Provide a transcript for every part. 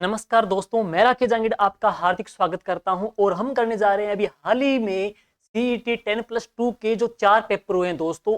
नमस्कार दोस्तों, मैं राकेश जांगिड आपका हार्दिक स्वागत करता हूं और हम करने जा रहे हैं अभी हाल ही में सीईटी 10+2 के जो 4 पेपर हुए हैं दोस्तों,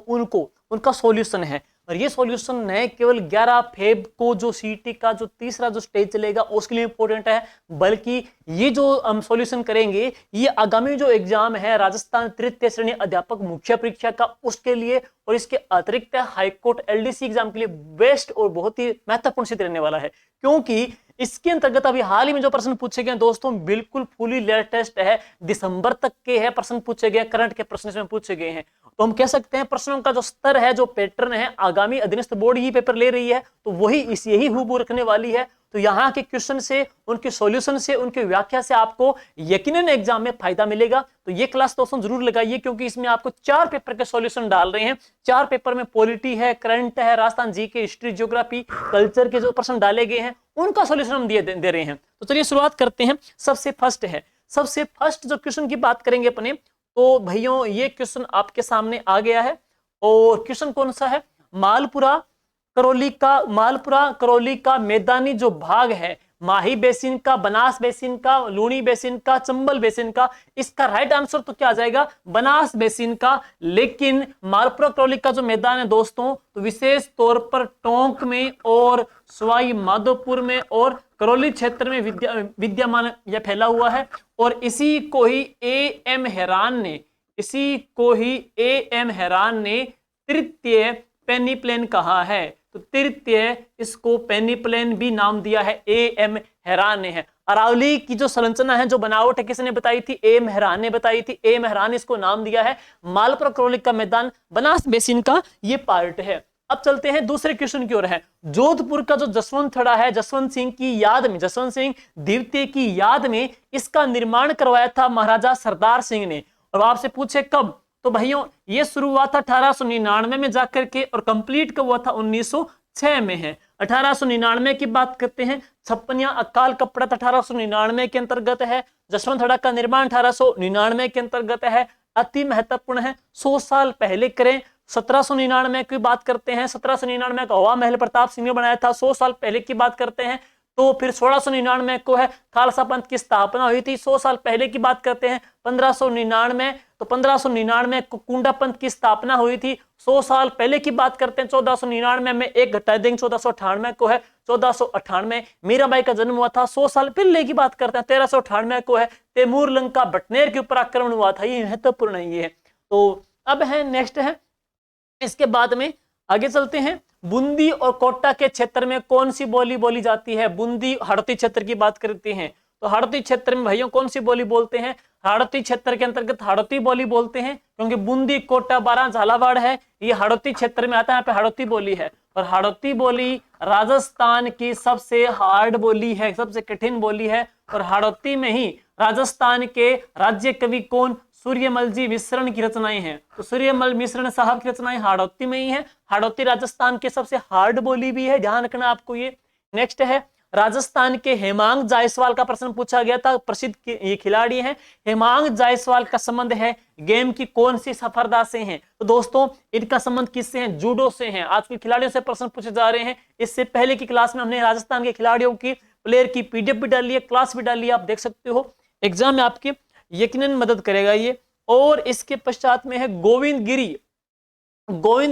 उनका सॉल्यूशन है। और ये सॉल्यूशन न केवल 11 फेब को जो सीईटी का जो तीसरा जो स्टेज चलेगा उसके लिए इंपॉर्टेंट है, बल्कि ये जो हम सॉल्यूशन करेंगे ये आगामी जो एग्जाम है राजस्थान तृतीय श्रेणी अध्यापक मुख्य परीक्षा का उसके लिए और इसके अतिरिक्त हाईकोर्ट एलडीसी एग्जाम के लिए बेस्ट और बहुत ही महत्वपूर्ण सिद्ध रहने वाला है। क्योंकि इसके अंतर्गत अभी हाल ही में जो प्रश्न पूछे गए दोस्तों बिल्कुल फुली लेटेस्ट है, दिसंबर तक के है प्रश्न पूछे गए, करंट के प्रश्न इसमें पूछे गए हैं। तो हम कह सकते हैं प्रश्नों का जो स्तर है, जो पैटर्न है, आगामी अधीनस्थ बोर्ड ही पेपर ले रही है तो वही यही हूबहू रखने वाली है। तो यहाँ के क्वेश्चन से, उनके सॉल्यूशन से, उनकी व्याख्या से आपको यकीनन एग्जाम में फायदा मिलेगा। तो ये क्लास दोस्तों जरूर लगाइए, क्योंकि इसमें आपको 4 पेपर के सॉल्यूशन डाल रहे हैं। 4 पेपर में पॉलिटी है, करंट है, Rajasthan GK, history, geography, culture के जो प्रश्न डाले गए हैं उनका सॉल्यूशन हम दे रहे हैं। तो चलिए शुरुआत करते हैं। सबसे फर्स्ट जो क्वेश्चन की बात करेंगे अपने, तो भाइयों ये क्वेश्चन आपके सामने आ गया है। और क्वेश्चन कौन सा है? मालपुरा करौली का मैदानी जो भाग है, माही बेसिन का, बनास बेसिन का, लूणी बेसिन का, चंबल बेसिन का, इसका राइट आंसर तो क्या आ जाएगा? बनास बेसिन का। लेकिन मालपुरा करौली का जो मैदान है दोस्तों, तो विशेष तौर पर टोंक में और सवाई माधोपुर में और करौली क्षेत्र में विद्यमान या फैला हुआ है। और इसी को ही ए एम हैरान ने तृतीय पेनिप्लेन कहा है। तो तृतीय इसको पेनिप्लेन भी नाम दिया है, ए एम हैरान ने है। अरावली की जो संरचना है, जो बनावट है, किसने बताई थी? ए एम हैरान ने बताई थी। ए एम हैरान ने इसको नाम दिया है। मालपुरा करौली का मैदान बनास बेसिन का ये पार्ट है। अब चलते हैं दूसरे क्वेश्चन की ओर। है जोधपुर का जो जसवंत थड़ा है, जसवंत सिंह द्वितीय की याद में इसका निर्माण करवाया था महाराजा सरदार सिंह ने। और आपसे पूछे कब, तो भाइयों ये शुरू हुआ था 1899 में जाकर के और कंप्लीट कब हुआ था? 1906 में है। 1899 की बात करते हैं। छप्पनिया अकाल कपड़ा 1899 के अंतर्गत है। जसवंत थड़ा का निर्माण 1899 के अंतर्गत है। अति महत्वपूर्ण है, 100 साल पहले करें। 1799 की बात करते हैं, 1799 का हवा महल प्रताप सिंह ने बनाया था। 100 साल पहले की बात करते हैं तो फिर 1699 को है खालसा पंथ की स्थापना हुई थी। 100 साल पहले की बात करते हैं 1599, तो 1599 को कुंडा पंथ की स्थापना हुई थी। 100 साल पहले की बात करते हैं 1499 में एक घटा देंगे, 1498 को है 1498 मीराबाई का जन्म हुआ था। 100 साल पहले की बात करते हैं 1398 को है तैमूर लंका बटनेर के ऊपर आक्रमण हुआ था। ये महत्वपूर्ण है ये। तो अब है नेक्स्ट है, इसके बाद में आगे चलते हैं। बूंदी और कोटा के क्षेत्र में कौन सी बोली बोली जाती है? बूंदी हड़ौती क्षेत्र की बात करते हैं तो हड़ौती क्षेत्र में भैया कौन सी बोली बोलते हैं? हड़ौती क्षेत्र के अंतर्गत हड़ौती बोली बोलते हैं, क्योंकि बूंदी, कोटा, बारां, झालावाड़ है ये हड़ौती क्षेत्र में आता है। यहाँ पे हड़ौती बोली है और हड़ौती बोली राजस्थान की सबसे हार्ड बोली है, सबसे कठिन बोली है। और हड़ौती में ही राजस्थान के राज्य कवि कौन? सूर्यमल जी मिश्रण की रचनाएं हैं। तो सूर्यमल मिश्रण साहब की रचनाएं हाड़ौती में ही है। हाड़ौती राजस्थान के सबसे हार्ड बोली भी है, ध्यान रखना आपको ये। नेक्स्ट है राजस्थान के हेमांग जायसवाल का प्रश्न पूछा गया था, प्रसिद्ध ये खिलाड़ी हैं। हेमांग जायसवाल का संबंध है गेम की कौन सी स्पर्धा से हैं? तो दोस्तों इनका संबंध किससे है? जूडो से है। आज के खिलाड़ियों से प्रश्न पूछे जा रहे हैं। इससे पहले की क्लास में हमने राजस्थान के खिलाड़ियों की प्लेयर की पीडीएफ भी डाली है, क्लास भी डाली है, आप देख सकते हो। एग्जाम में आपकी यकीनन मदद करेगा ये। और इसके पश्चात में है गोविंद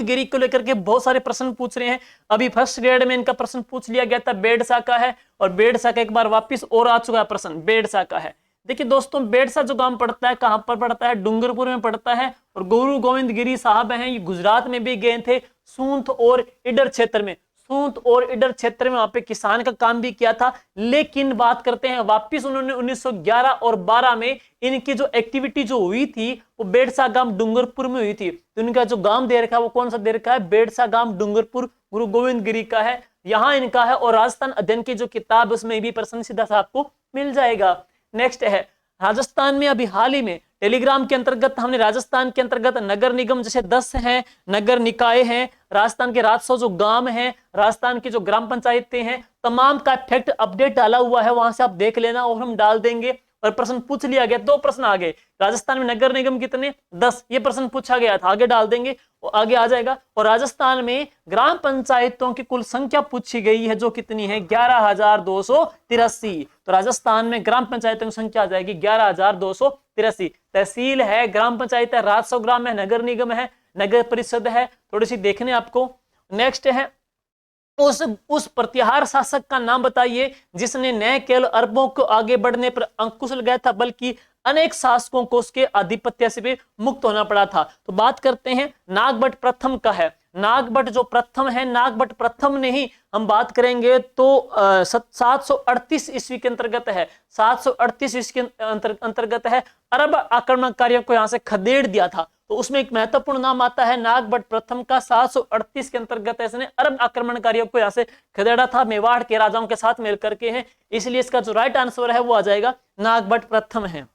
गिरी को लेकर के बहुत सारे प्रश्न पूछ रहे हैं। अभी फर्स्ट ग्रेड में इनका प्रश्न पूछ लिया गया था, बेड़सा का है। और बेड़सा का एक बार वापस और आ चुका है प्रश्न, बेड़सा का है। देखिए दोस्तों, बेड़सा जो गांव पड़ता है, कहां पर पड़ता है? डूंगरपुर में पड़ता है। और गुरु गोविंद गिरी साहब हैं, ये गुजरात में भी गए थे, सूंथ और इडर क्षेत्र में। सूंथ और इडर क्षेत्र में वहां पे किसान का काम भी किया था। लेकिन बात करते हैं वापिस उन्होंने 1911 और 12 में इनकी जो एक्टिविटी जो हुई थी वो बेड़सा गांव डूंगरपुर में हुई थी। तो इनका जो गांव दे रखा है वो कौन सा दे रखा है? बेड़सा गांव डूंगरपुर, गुरु गोविंद गिरी का है, यहाँ इनका है। और राजस्थान अध्ययन की जो किताब उसमें भी प्रश्न सीधा सा आपको मिल जाएगा। नेक्स्ट है राजस्थान में अभी हाल ही में टेलीग्राम के अंतर्गत हमने राजस्थान के अंतर्गत नगर निगम जैसे 10 हैं, नगर निकाय हैं, राजस्थान के राजस्व जो गांव हैं, राजस्थान की जो ग्राम पंचायतें हैं, तमाम का फैक्ट अपडेट डाला हुआ है, वहां से आप देख लेना और हम डाल देंगे। और प्रश्न पूछ लिया गया, 2 प्रश्न आ गए। राजस्थान में नगर निगम कितने, 10, ये प्रश्न पूछा गया था, आगे डाल देंगे, वो आगे आ जाएगा। और राजस्थान में ग्राम पंचायतों की कुल संख्या पूछी गई है, जो कितनी है, 11,283। तो राजस्थान में ग्राम पंचायतों की संख्या आ जाएगी 11,283। तहसील है, ग्राम पंचायत है, राजस्व ग्राम है, नगर निगम है, नगर परिषद है, थोड़ी सी देखने आपको। नेक्स्ट है, उस प्रतिहार शासक का नाम बताइए जिसने न केवल अरबों को आगे बढ़ने पर अंकुश लगाया था, बल्कि अनेक शासकों को उसके आधिपत्य से भी मुक्त होना पड़ा था। तो बात करते हैं नागभट्ट प्रथम का है। नागभट्ट जो प्रथम है, नागभट्ट प्रथम ने ही हम बात करेंगे तो 738 ईस्वी के अंतर्गत है, 738 ईस्वी के अंतर्गत है। अरब आक्रमणकारियों को यहाँ से खदेड़ दिया था, तो उसमें एक महत्वपूर्ण नाम आता है नागभट्ट प्रथम का। 738 के अंतर्गत इसने अरब आक्रमणकारियों को यहाँ से खदेड़ा था, मेवाड़ के राजाओं के साथ मिलकर के हैं, इसलिए इसका जो राइट आंसर है वो आ जाएगा नागभट्ट प्रथम है।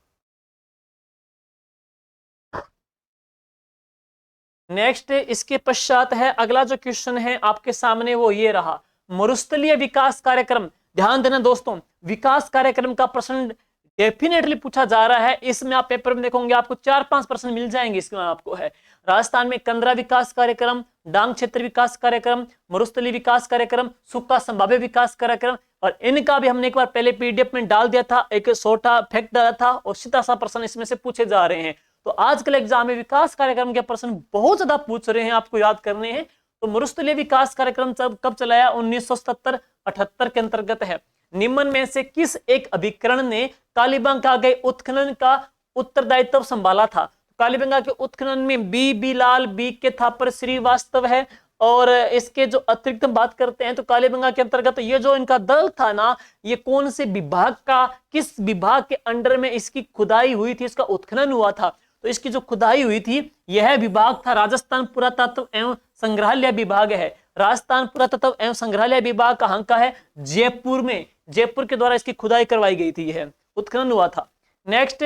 नेक्स्ट इसके पश्चात है अगला जो क्वेश्चन है आपके सामने वो ये रहा, मरुस्थलीय विकास कार्यक्रम। ध्यान देना दोस्तों, विकास कार्यक्रम का प्रश्न डेफिनेटली पूछा जा रहा है। इसमें आप पेपर में देखोगे आपको 4-5 प्रश्न मिल जाएंगे। इसमें आपको है राजस्थान में कंदरा विकास कार्यक्रम, डांग क्षेत्र विकास कार्यक्रम, मरुस्थलीय विकास कार्यक्रम, सुक्का संभाव्य विकास कार्यक्रम, और इनका भी हमने एक बार पहले पीडीएफ में डाल दिया था, एक छोटा फैक्ट डाला था, और सीधा सा प्रश्न इसमें से पूछे जा रहे हैं। तो आजकल एग्जाम में विकास कार्यक्रम के प्रश्न बहुत ज्यादा पूछ रहे हैं, आपको याद करने हैं। तो मरुस्थलीय विकास कार्यक्रम कब चलाया, 1977-78 के अंतर्गत है। निम्न में से किस एक अभिकरण ने कालीबंगा के उत्खनन का उत्तरदायित्व संभाला था? कालीबंगा के उत्खनन में बी बिलाल, बी के थापर श्रीवास्तव है। और इसके जो अतिरिक्त बात करते हैं तो कालीबंगा के अंतर्गत ये जो इनका दल था ना, ये कौन से विभाग का, किस विभाग के अंडर में इसकी खुदाई हुई थी, इसका उत्खनन हुआ था? तो इसकी जो खुदाई हुई थी यह विभाग था राजस्थान पुरातत्व एवं संग्रहालय विभाग है। राजस्थान पुरातत्व एवं संग्रहालय विभाग कहाँ का है, जयपुर में, जयपुर के द्वारा इसकी खुदाई करवाई गई थी, यह उत्खनन हुआ था। नेक्स्ट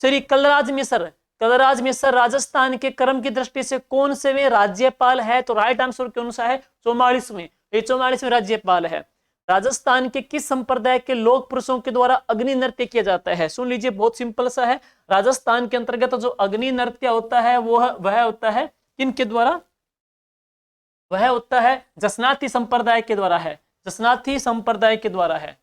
श्री कलराज मिश्र, कलराज मिश्र राजस्थान के क्रम की दृष्टि से कौन से वे राज्यपाल है? तो राइट आंसर कौन सा है, 44वें, ये 44वें राज्यपाल है। राजस्थान के किस संप्रदाय के लोक पुरुषों के द्वारा अग्नि नृत्य किया जाता है? सुन लीजिए, बहुत सिंपल सा है। राजस्थान के अंतर्गत जो अग्नि नृत्य होता है वह होता है किनके द्वारा, वह होता है जसनाती संप्रदाय के द्वारा है, जसनाती संप्रदाय के द्वारा है,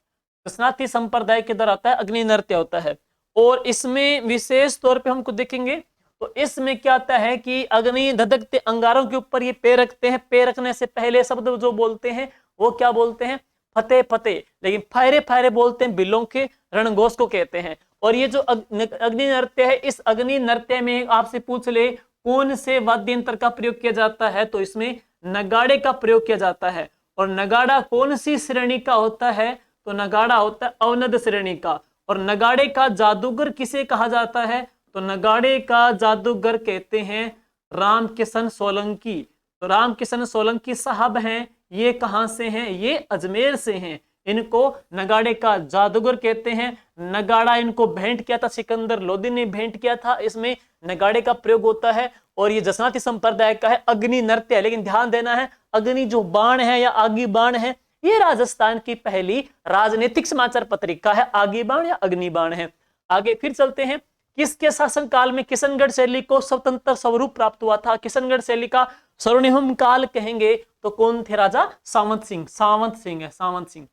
जसनाती संप्रदाय के द्वारा होता है, अग्नि नृत्य होता है। और इसमें विशेष तौर पे हमको देखेंगे तो इसमें क्या आता है कि अग्नि धधकते अंगारों के ऊपर ये पैर रखते हैं। पैर रखने से पहले शब्द जो बोलते हैं वो क्या बोलते हैं, फतेह फतेह, लेकिन फायरे फायरे बोलते हैं, बिलों के रणघोष को कहते हैं। और ये जो अग्नि नृत्य है, इस अग्नि नृत्य में आपसे पूछ ले कौन से वाद्य यंत्र का प्रयोग किया जाता है, तो इसमें नगाड़े का प्रयोग किया जाता है। और नगाड़ा कौन सी श्रेणी का होता है, तो नगाड़ा होता है अवनद श्रेणी का। और नगाड़े का जादूगर किसे कहा जाता है, तो नगाड़े का जादूगर कहते हैं रामकिशन सोलंकी। तो रामकिशन सोलंकी साहब हैं, ये कहां से हैं, ये अजमेर से हैं। इनको नगाड़े का जादूगर कहते हैं। नगाड़ा इनको भेंट किया था सिकंदर लोदी ने भेंट किया था, इसमें नगाड़े का प्रयोग होता है। और ये जसनाती संप्रदाय का है, अग्नि नृत्य है। लेकिन ध्यान देना है, अग्नि जो बाण है या आगी बाण है, ये राजस्थान की पहली राजनीतिक समाचार पत्रिका है, आगी बाण या अग्नि बाण है। आगे फिर चलते हैं, किसके शासनकाल में किशनगढ़ शैली को स्वतंत्र स्वरूप प्राप्त हुआ था? किशनगढ़ शैली का स्वर्णिम काल कहेंगे तो कौन थे, राजा सावंत सिंह, सावंत सिंह है, सावंत सिंह।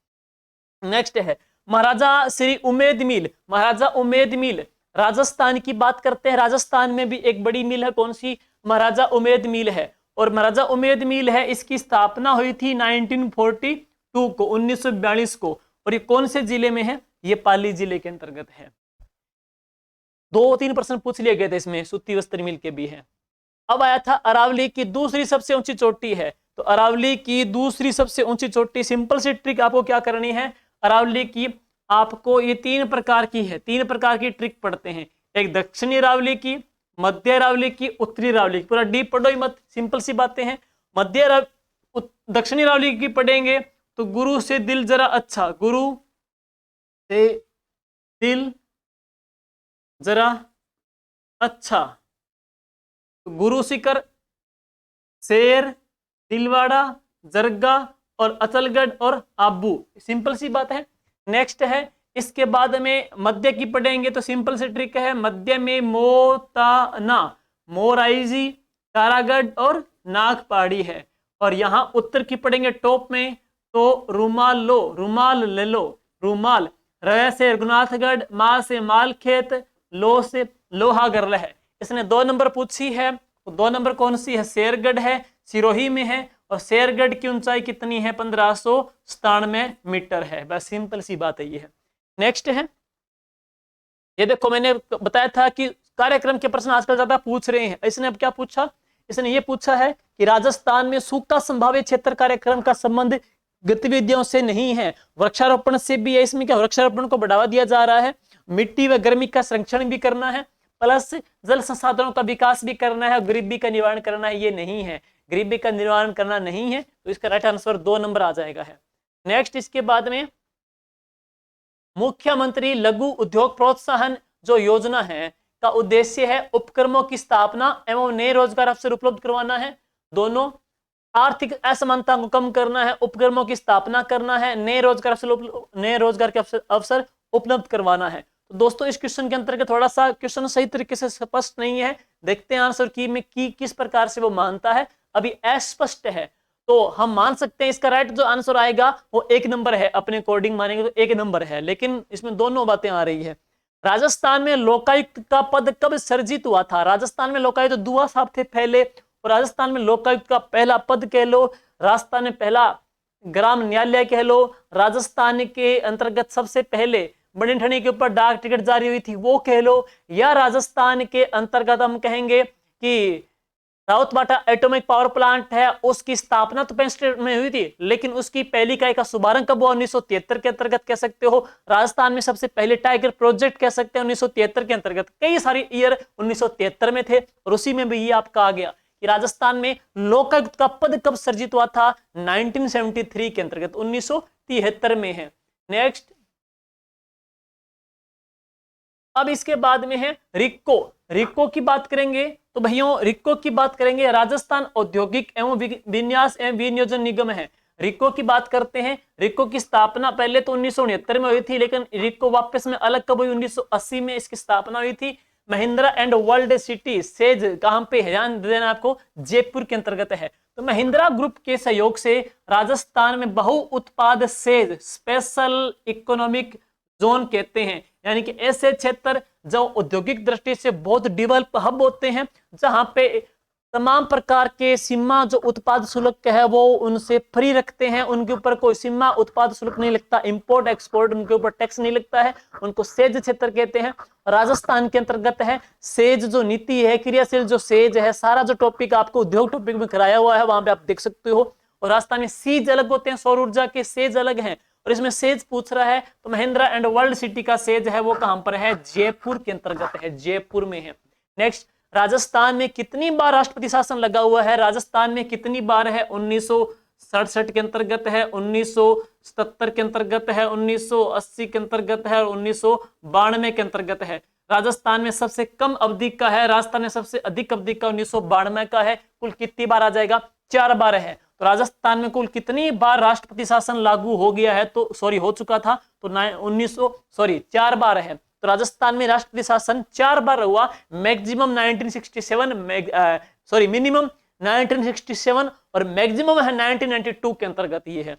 नेक्स्ट है महाराजा श्री उमेद मिल, महाराजा उमेद मिल राजस्थान की बात करते हैं। राजस्थान में भी एक बड़ी मिल है, कौन सी, महाराजा उमेद मिल है। और महाराजा उमेद मिल है, इसकी स्थापना हुई थी 1942 को, 1942 को। और ये कौन से जिले में है, ये पाली जिले के अंतर्गत है। 2-3 प्रश्न पूछ लिए गए थे इसमें, सूती वस्त्र मिल के भी है। अब आया था अरावली की दूसरी सबसे ऊंची चोटी है। तो अरावली की दूसरी सबसे ऊंची चोटी, सिंपल सी ट्रिक आपको क्या करनी है, अरावली की आपको ये 3 प्रकार की है, 3 प्रकार की ट्रिक पढ़ते हैं। एक दक्षिणी अरावली की, मध्य अरावली की, उत्तरी अरावली की। पूरा डीप पढ़ो ही मत, सिंपल सी बातें हैं। दक्षिणी अरावली की पढ़ेंगे तो गुरु से दिल जरा अच्छा, गुरु से दिल जरा अच्छा, गुरु शिखर, शेर, तिलवाड़ा, जरगा और अचलगढ़ और आबू, सिंपल सी बात है। नेक्स्ट है इसके बाद में मध्य की पढ़ेंगे तो सिंपल से ट्रिक है, मध्य में मोताना, मोराइजी, कारागढ़ और नागपाड़ी है। और यहाँ उत्तर की पढ़ेंगे टॉप में तो रुमाल लो, रुमाल ले लो, रुमाल, र से रघुनाथगढ़, मा से मालखेत, लो से लोहागढ़ है। इसने 2 नंबर पूछी है, तो 2 नंबर कौन सी है, शेरगढ़ है, सिरोही में है, और शेरगढ़ की ऊंचाई कितनी है, 1597 मीटर है। बस सिंपल सी बात है ये है। नेक्स्ट है, ये देखो मैंने बताया था कि कार्यक्रम के प्रश्न आजकल ज्यादा पूछ रहे हैं। इसने अब क्या पूछा, इसने ये पूछा है कि राजस्थान में सूखा संभावित क्षेत्र कार्यक्रम का संबंध गतिविधियों से नहीं है, वृक्षारोपण से भी है। इसमें क्या वृक्षारोपण को बढ़ावा दिया जा रहा है, मिट्टी व गर्मी का संरक्षण भी करना है, प्लस जल संसाधनों का विकास भी करना है, गरीबी का निवारण करना है। ये नहीं है, गरीबी का निवारण करना नहीं है, तो इसका राइट आंसर 2 नंबर आ जाएगा है। नेक्स्ट इसके बाद में मुख्यमंत्री लघु उद्योग प्रोत्साहन जो योजना है का उद्देश्य है उपक्रमों की स्थापना एवं नए रोजगार अवसर उपलब्ध करवाना है। दोनों, आर्थिक असमानता को कम करना है, उपक्रमों की स्थापना करना है, नए रोजगार के अवसर उपलब्ध करवाना है। तो दोस्तों इस क्वेश्चन के अंतर्गत थोड़ा सा क्वेश्चन सही तरीके से स्पष्ट नहीं है, देखते हैं आंसर की में किस प्रकार से वो मानता है। अभी अस्पष्ट है, तो हम मान सकते हैं इसका राइट जो आंसर आएगा वो 1 नंबर है, अपने अकॉर्डिंग मानेंगे तो 1 नंबर है। लेकिन इसमें दोनों बातें आ रही है। राजस्थान में लोकायुक्त का पद कब सर्जित हुआ था, राजस्थान में लोकायुक्त दुआ साहब थे पहले, और राजस्थान में लोकायुक्त का पहला पद कह लो, राजस्थान में पहला ग्राम न्यायालय कह लो, राजस्थान के अंतर्गत सबसे पहले बड़ी ठनी के ऊपर डाक टिकट जारी हुई थी वो कह लो, या राजस्थान के अंतर्गत हम कहेंगे कि राउतबाटा एटॉमिक पावर प्लांट है, उसकी स्थापना तो 65 में हुई थी, लेकिन उसकी पहली इकाई का शुभारंभ कब हुआ, 1973 के अंतर्गत कह सकते हो। राजस्थान में सबसे पहले टाइगर प्रोजेक्ट कह सकते हैं 1973 के अंतर्गत, कई सारे ईयर 1973 में थे, और उसी में भी ये आपका आ गया कि राजस्थान में लोकायुक्त का पद कब सर्जित हुआ था, 1973 के अंतर्गत, 1973 में है। नेक्स्ट, अब इसके बाद में है रिक्को। रिक्को की बात करेंगे तो भैया रिक्को की बात करेंगे, राजस्थान औद्योगिक एवं विन्यास एवं विनियोजन निगम है। रिक्को की बात करते हैं, रिक्को की स्थापना पहले तो 1969 में हुई थी, लेकिन रिक्को वापस में अलग कब हुई, 1980 में इसकी स्थापना हुई थी। Mahindra and world city says कहां पे है, ध्यान देना आपको, जयपुर के अंतर्गत है। तो महिंद्रा ग्रुप के सहयोग से राजस्थान में बहु उत्पाद सेज स्पेशल इकोनॉमिक जोन कहते हैं, यानी कि ऐसे क्षेत्र जो औद्योगिक दृष्टि से बहुत डेवलप हब होते हैं, जहां पे तमाम प्रकार के सीमा जो उत्पाद शुल्क है वो उनसे फ्री रखते हैं, उनके ऊपर कोई सीमा उत्पाद शुल्क नहीं लगता, इंपोर्ट एक्सपोर्ट उनके ऊपर टैक्स नहीं लगता है, उनको सेज क्षेत्र कहते हैं। राजस्थान के अंतर्गत है सेज जो नीति है, क्रियाशील जो सेज है, सारा जो टॉपिक आपको उद्योग टॉपिक में कराया हुआ है वहां पे आप देख सकते हो। और राजस्थान में सीज अलग होते हैं, सौर ऊर्जा के सेज अलग हैं, और इसमें सेज पूछ रहा है तो महिंद्रा एंड वर्ल्ड सिटी का सेज है वो कहां पर है, जयपुर के अंतर्गत है, जयपुर में है। नेक्स्ट, राजस्थान में कितनी बार राष्ट्रपति शासन लगा हुआ है, राजस्थान में कितनी बार है, 1967 के अंतर्गत है, 1977 के अंतर्गत है, 1980 के अंतर्गत है, और 1992 के अंतर्गत है। राजस्थान में सबसे कम अवधि का है, राजस्थान में सबसे अधिक अवधि का 1992 का है। कुल कितनी बार आ जाएगा, 4 बार है। तो राजस्थान में कुल कितनी बार राष्ट्रपति शासन लागू हो गया है, तो सॉरी हो चुका था, तो 4 बार है। तो राजस्थान में राष्ट्रपति शासन 4 बार हुआ, मैक्सिमम 1967, मिनिमम 1967 और मैक्सिमम है 1992 के अंतर्गत ये है।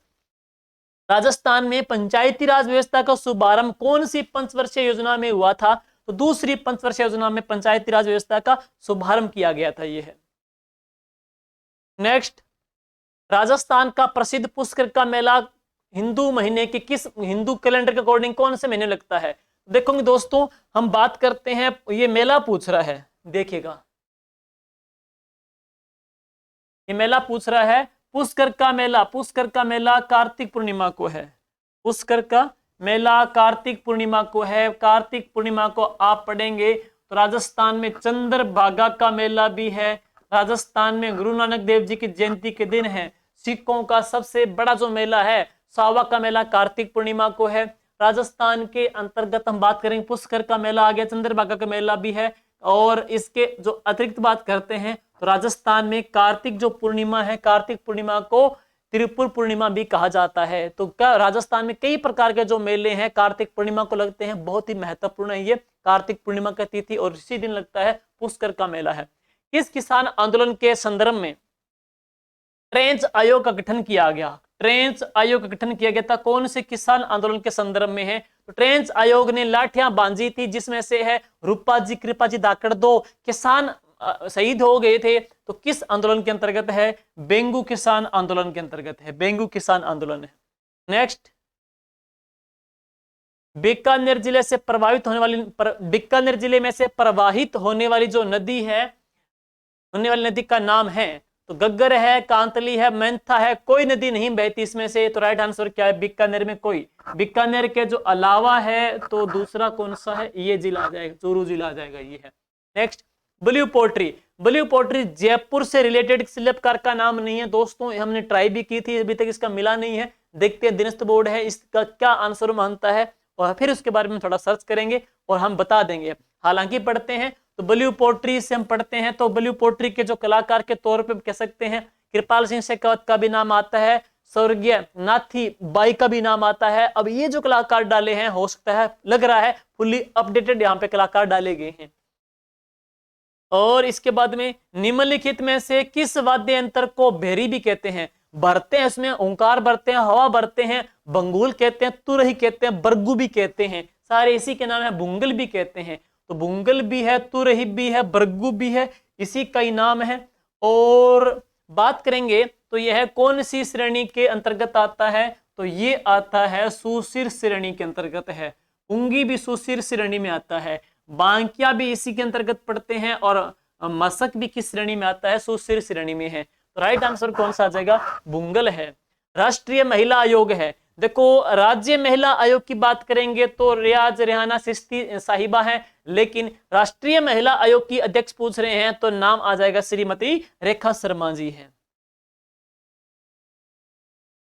राजस्थान में पंचायती राज व्यवस्था का शुभारंभ कौन सी पंचवर्षीय योजना में हुआ था, तो दूसरी पंचवर्षीय योजना में पंचायती राज व्यवस्था का शुभारंभ किया गया था ये है। नेक्स्ट, राजस्थान का प्रसिद्ध पुष्कर का मेला हिंदू महीने के किस, हिंदू कैलेंडर के अकॉर्डिंग कौन से महीने लगता है। देखोगे दोस्तों हम बात करते हैं, ये मेला पूछ रहा है, देखिएगा ये मेला पूछ रहा है पुष्कर का मेला। पुष्कर का मेला कार्तिक पूर्णिमा को है, पुष्कर का मेला कार्तिक पूर्णिमा को है। कार्तिक पूर्णिमा को आप पढ़ेंगे तो राजस्थान में चंद्रभागा का मेला भी है, राजस्थान में गुरु नानक देव जी की जयंती के दिन है। सिखों का सबसे बड़ा जो मेला है सावा का मेला कार्तिक पूर्णिमा को है। राजस्थान के अंतर्गत हम बात करेंगे पुष्कर का मेला आ गया, चंद्रभागा का मेला भी है। और इसके जो अतिरिक्त बात करते हैं तो राजस्थान में कार्तिक जो पूर्णिमा है, कार्तिक पूर्णिमा को त्रिपुर पूर्णिमा भी कहा जाता है। तो क्या राजस्थान में कई प्रकार के जो मेले हैं कार्तिक पूर्णिमा को लगते हैं, बहुत ही महत्वपूर्ण है ये कार्तिक पूर्णिमा का तिथि, और इसी दिन लगता है पुष्कर का मेला है। किस किसान आंदोलन के संदर्भ में ट्रेंच आयोग का गठन किया गया? ट्रेंच आयोग का गठन किया गया था कौन से किसान आंदोलन के संदर्भ में है? तो ट्रेंच आयोग ने लाठियां बांधी थी, जिसमें से है रूपाजी कृपाजी धाकड़, 2 किसान शहीद हो गए थे। तो किस आंदोलन के अंतर्गत है? बेंगू किसान आंदोलन के अंतर्गत है, बेंगू किसान आंदोलन है। नेक्स्ट, बीकानेर जिले से प्रभावित होने वाली बीकानेर जिले में से प्रवाहित होने वाली जो नदी है, होने वाली नदी का नाम है तो गग्गर है, कांतली है, मेंथा है, कोई नदी नहीं बहती इसमें से। तो राइट आंसर क्या है? बीकानेर में कोई, बीकानेर के जो अलावा है तो दूसरा कौन सा है? ये जिला आ जाएगा, चूरू जिला आ जाएगा, ये है। Next, blue pottery. Blue pottery Jaipur से रिलेटेड शिल्पकार का नाम नहीं है दोस्तों, हमने ट्राई भी की थी, अभी तक इसका मिला नहीं है। देखते हैं दिनस्थ बोर्ड है इसका क्या आंसर मानता है, और फिर उसके बारे में थोड़ा सर्च करेंगे और हम बता देंगे। हालांकि पढ़ते हैं तो ब्लू पोट्री से हम पढ़ते हैं, तो ब्लू पोट्री के जो कलाकार के तौर पे कह सकते हैं कृपाल सिंह शेखावत का भी नाम आता है, स्वर्गीय नाथी बाई का भी नाम आता है। अब ये जो कलाकार डाले हैं, हो सकता है, लग रहा है फुल्ली अपडेटेड यहाँ पे कलाकार डाले गए हैं। और इसके बाद में निम्नलिखित में से किस वाद्य यंत्र को भेरी भी कहते हैं? भरते हैं, उसमें ओंकार भरते हैं, हवा भरते हैं, बंगुल कहते हैं, तुरही कहते हैं, बरगु भी कहते हैं, सारे इसी के नाम है। बुंगल भी कहते हैं, तो बुंगल भी है, तुरही भी है, बरगु भी है, इसी का ही नाम है। और बात करेंगे तो यह कौन सी श्रेणी के अंतर्गत आता है? तो ये आता है सुशिर श्रेणी के अंतर्गत है। पुंगी भी सुशिर श्रेणी में आता है, बांकिया भी इसी के अंतर्गत पड़ते हैं, और मसक भी किस श्रेणी में आता है? सुशिर श्रेणी में है। तो राइट आंसर कौन सा आ जाएगा? बुंगल है। राष्ट्रीय महिला आयोग है, देखो राज्य महिला आयोग की बात करेंगे तो रियाज रेहाना चिश्ती साहिबा है, लेकिन राष्ट्रीय महिला आयोग की अध्यक्ष पूछ रहे हैं तो नाम आ जाएगा श्रीमती रेखा शर्मा जी है।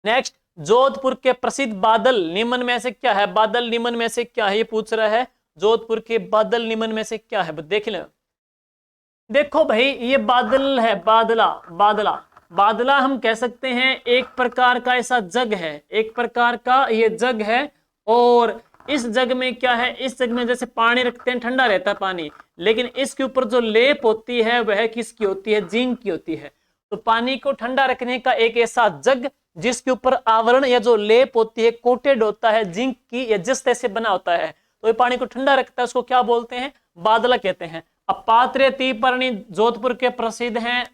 नेक्स्ट, जोधपुर के प्रसिद्ध बादल निम्न में से क्या है? बादल निम्न में से क्या है, ये पूछ रहा है। जोधपुर के बादल निम्न में से क्या है, देख ले। देखो भाई, ये बादल है, बादला बादला बादला हम कह सकते हैं एक प्रकार का ऐसा जग है, एक प्रकार का ये जग है, और इस जग में क्या है? इस जग में जैसे पानी रखते हैं, ठंडा रहता है पानी, लेकिन इसके ऊपर जो लेप होती है वह किसकी होती है? जिंक की होती है। तो पानी को ठंडा रखने का एक ऐसा जग जिसके ऊपर आवरण या जो लेप होती है कोटेड होता है जिंक की या जिस तरह से बना होता है, तो ये पानी को ठंडा रखता है, उसको क्या बोलते हैं? बादला कहते हैं। अब पात्रतीपर्णी जोधपुर के प्रसिद्ध हैं,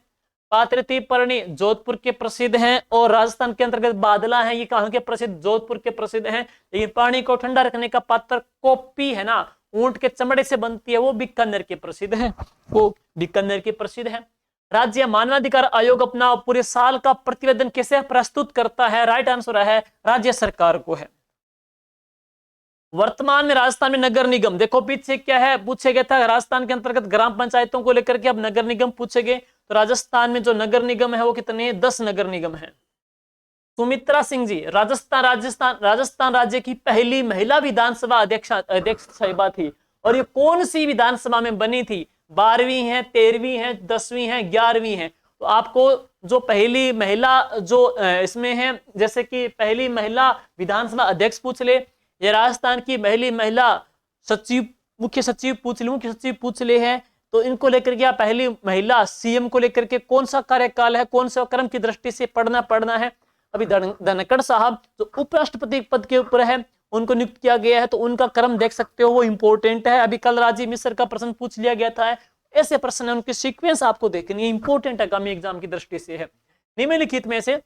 पात्रतीपर्णी जोधपुर के प्रसिद्ध हैं, और राजस्थान के अंतर्गत बादला है, ये कहाँ के प्रसिद्ध? जोधपुर के प्रसिद्ध हैं। लेकिन पानी को ठंडा रखने का पात्र कोपी है ना, ऊंट के चमड़े से बनती है, वो बीकानेर के प्रसिद्ध है, वो बीकानेर के प्रसिद्ध है। राज्य मानवाधिकार आयोग अपना पूरे साल का प्रतिवेदन कैसे प्रस्तुत करता है? राइट आंसर है राज्य सरकार को है। वर्तमान में राजस्थान में नगर निगम, देखो पीछे क्या है पूछे गया था, राजस्थान के अंतर्गत ग्राम पंचायतों को लेकर के अब नगर निगम पूछे गए। तो राजस्थान में जो नगर निगम है वो कितने? 10 नगर निगम है। सुमित्रा सिंह जी राजस्थान राज्य की पहली महिला विधानसभा अध्यक्ष साहिबा थी, और ये कौन सी विधानसभा में बनी थी? 12वीं है, 13वीं है, 10वीं है, 11वीं है। तो आपको जो पहली महिला जो इसमें है, जैसे कि पहली महिला विधानसभा अध्यक्ष पूछ ले, ये राजस्थान की पहली महिला सचिव, मुख्य सचिव पूछ ले है, तो इनको लेकर के पहली महिला सीएम को लेकर के कौन सा कार्यकाल है, कौन सा क्रम की दृष्टि से पढ़ना है। अभी धनखड़ साहब जो उपराष्ट्रपति पद के ऊपर है उनको नियुक्त किया गया है, तो उनका क्रम देख सकते हो, वो इंपॉर्टेंट है। अभी कल राजीव मिश्र का प्रश्न पूछ लिया गया था, ऐसे प्रश्न है, उनकी सीक्वेंस आपको देखनी है, इंपॉर्टेंट आगामी एग्जाम की दृष्टि से है। निम्नलिखित में से,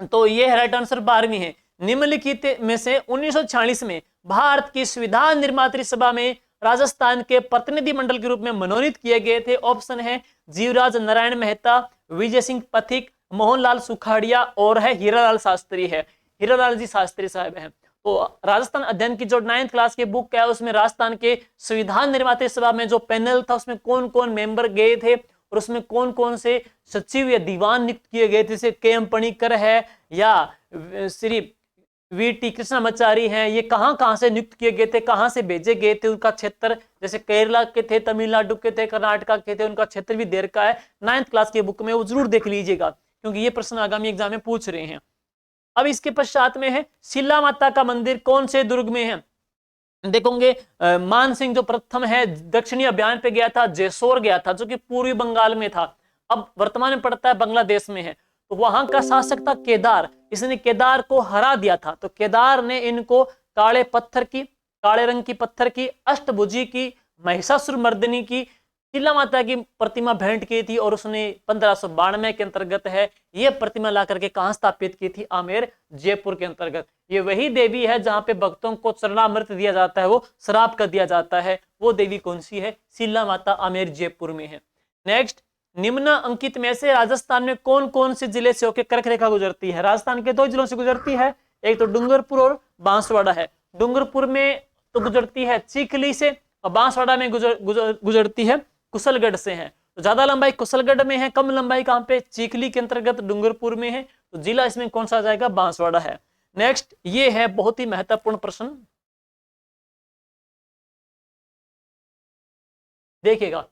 तो ये राइट आंसर 12वीं है। निम्नलिखित में से 1946 में भारत की संविधान निर्मात्री सभा में राजस्थान के प्रतिनिधि मंडल के रूप में मनोनीत किए गए थे। ऑप्शन है जीवराज नारायण मेहता, विजय सिंह पथिक, मोहनलाल सुखाड़िया और है हीरालाल शास्त्री है, हीरालाल जी शास्त्री साहब हैं। तो राजस्थान अध्ययन की जो 9th क्लास की बुक है उसमें राजस्थान के संविधान निर्मात्री सभा में जो पैनल था उसमें कौन कौन मेंबर गए थे और उसमें कौन कौन से सचिव या दीवान नियुक्त किए गए थे, जैसे के.एम. पणिकर है या श्री वी.टी. कृष्णामाचारी हैं, ये कहाँ से नियुक्त किए गए थे, कहाँ से भेजे गए थे, उनका क्षेत्र, जैसे केरला के थे, तमिलनाडु के थे, कर्नाटका के थे, उनका क्षेत्र भी दे रखा है 9th क्लास की बुक में, वो जरूर देख लीजिएगा। क्योंकि ये प्रश्न आगामी एग्जाम में पूछ रहे हैं। अब इसके पश्चात में है शिला माता का मंदिर कौन से दुर्ग में है। देखोगे मान सिंह जो प्रथम है दक्षिणी अभियान पे गया था, जेसोर गया था जो कि पूर्वी बंगाल में था, अब वर्तमान में पड़ता है बांग्लादेश में है। तो वहां का शासक था केदार, इसने केदार को हरा दिया था। तो केदार ने इनको काले रंग की पत्थर की, अष्टभुजी की, महिषासुर मर्दिनी की शिला माता की प्रतिमा भेंट की थी और उसने 1592 के अंतर्गत है ये प्रतिमा ला करके कहां स्थापित की थी, आमेर जयपुर के अंतर्गत। ये वही देवी है जहां पे भक्तों को चरणामृत दिया जाता है, वो श्राप कर दिया जाता है। वो देवी कौन सी है, शिला माता आमेर जयपुर में है। नेक्स्ट, निम्न अंकित में से राजस्थान में कौन कौन से जिले से होकर कर्क रेखा गुजरती है। राजस्थान के 2 जिलों से गुजरती है, एक तो डूंगरपुर और बांसवाड़ा है। डूंगरपुर में तो गुजरती है चिखली से और बांसवाड़ा में गुजरती है कुशलगढ़ से है। तो ज्यादा लंबाई कुशलगढ़ में है, कम लंबाई कहां पे, चिखली के अंतर्गत डूंगरपुर में है। तो जिला इसमें कौन सा आ जाएगा, बांसवाड़ा है। नेक्स्ट, ये है बहुत ही महत्वपूर्ण प्रश्न, देखिएगा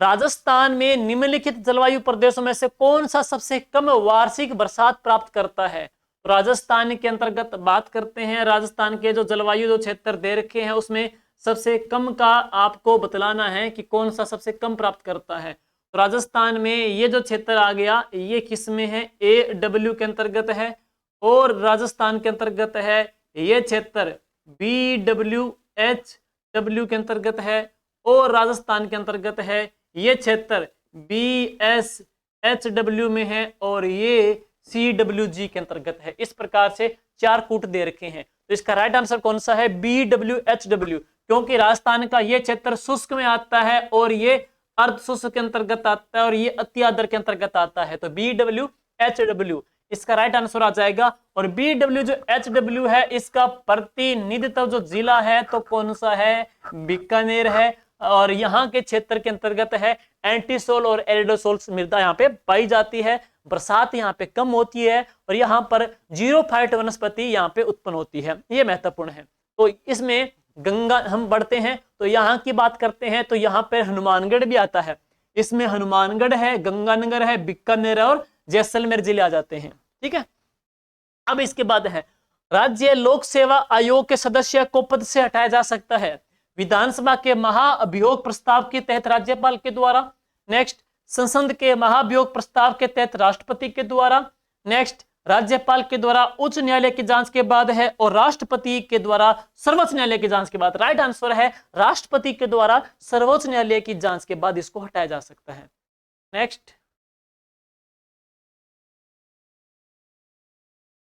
राजस्थान में निम्नलिखित जलवायु प्रदेशों में से कौन सा सबसे कम वार्षिक बरसात प्राप्त करता है। तो राजस्थान के अंतर्गत बात करते हैं, राजस्थान के जो जलवायु जो क्षेत्र दे रखे हैं उसमें सबसे कम का आपको बतलाना है कि कौन सा सबसे कम प्राप्त करता है। तो राजस्थान में ये जो क्षेत्र आ गया ये किस में है, AW के अंतर्गत है, और राजस्थान के अंतर्गत है ये क्षेत्र BWHW के अंतर्गत है, और राजस्थान के अंतर्गत है ये क्षेत्र BSHW में है, और ये CWG के अंतर्गत है। इस प्रकार से 4 कूट दे रखे हैं। तो इसका राइट आंसर कौन सा है, BWHW, क्योंकि राजस्थान का ये क्षेत्र शुष्क में आता है और ये अर्ध शुष्क के अंतर्गत आता है और ये अति आर्द्र के अंतर्गत आता है। तो BWHW इसका राइट आंसर आ जाएगा। और BW जो HW है इसका प्रतिनिधित्व जो जिला है तो कौन सा है, बीकानेर है, और यहाँ के क्षेत्र के अंतर्गत है एंटीसोल और एरिडोसोल मृदा यहाँ पे पाई जाती है। बरसात यहाँ पे कम होती है और यहाँ पर जीरोफाइट वनस्पति यहाँ पे उत्पन्न होती है, ये महत्वपूर्ण है। तो इसमें गंगा हम बढ़ते हैं तो यहाँ की बात करते हैं तो यहाँ पे हनुमानगढ़ भी आता है, इसमें हनुमानगढ़ है, गंगानगर है, बीकानेर और जैसलमेर जिले आ जाते हैं। ठीक है, अब इसके बाद है राज्य लोक सेवा आयोग के सदस्य को पद से हटाया जा सकता है विधानसभा के महाअभियोग प्रस्ताव के तहत राज्यपाल के द्वारा। नेक्स्ट, संसद के महाभियोग प्रस्ताव के तहत राष्ट्रपति के द्वारा। नेक्स्ट, राज्यपाल के द्वारा उच्च न्यायालय की जांच के बाद है, और राष्ट्रपति के द्वारा सर्वोच्च न्यायालय की जांच के बाद। राइट आंसर है राष्ट्रपति के द्वारा सर्वोच्च न्यायालय की जांच के बाद इसको हटाया जा सकता है। नेक्स्ट,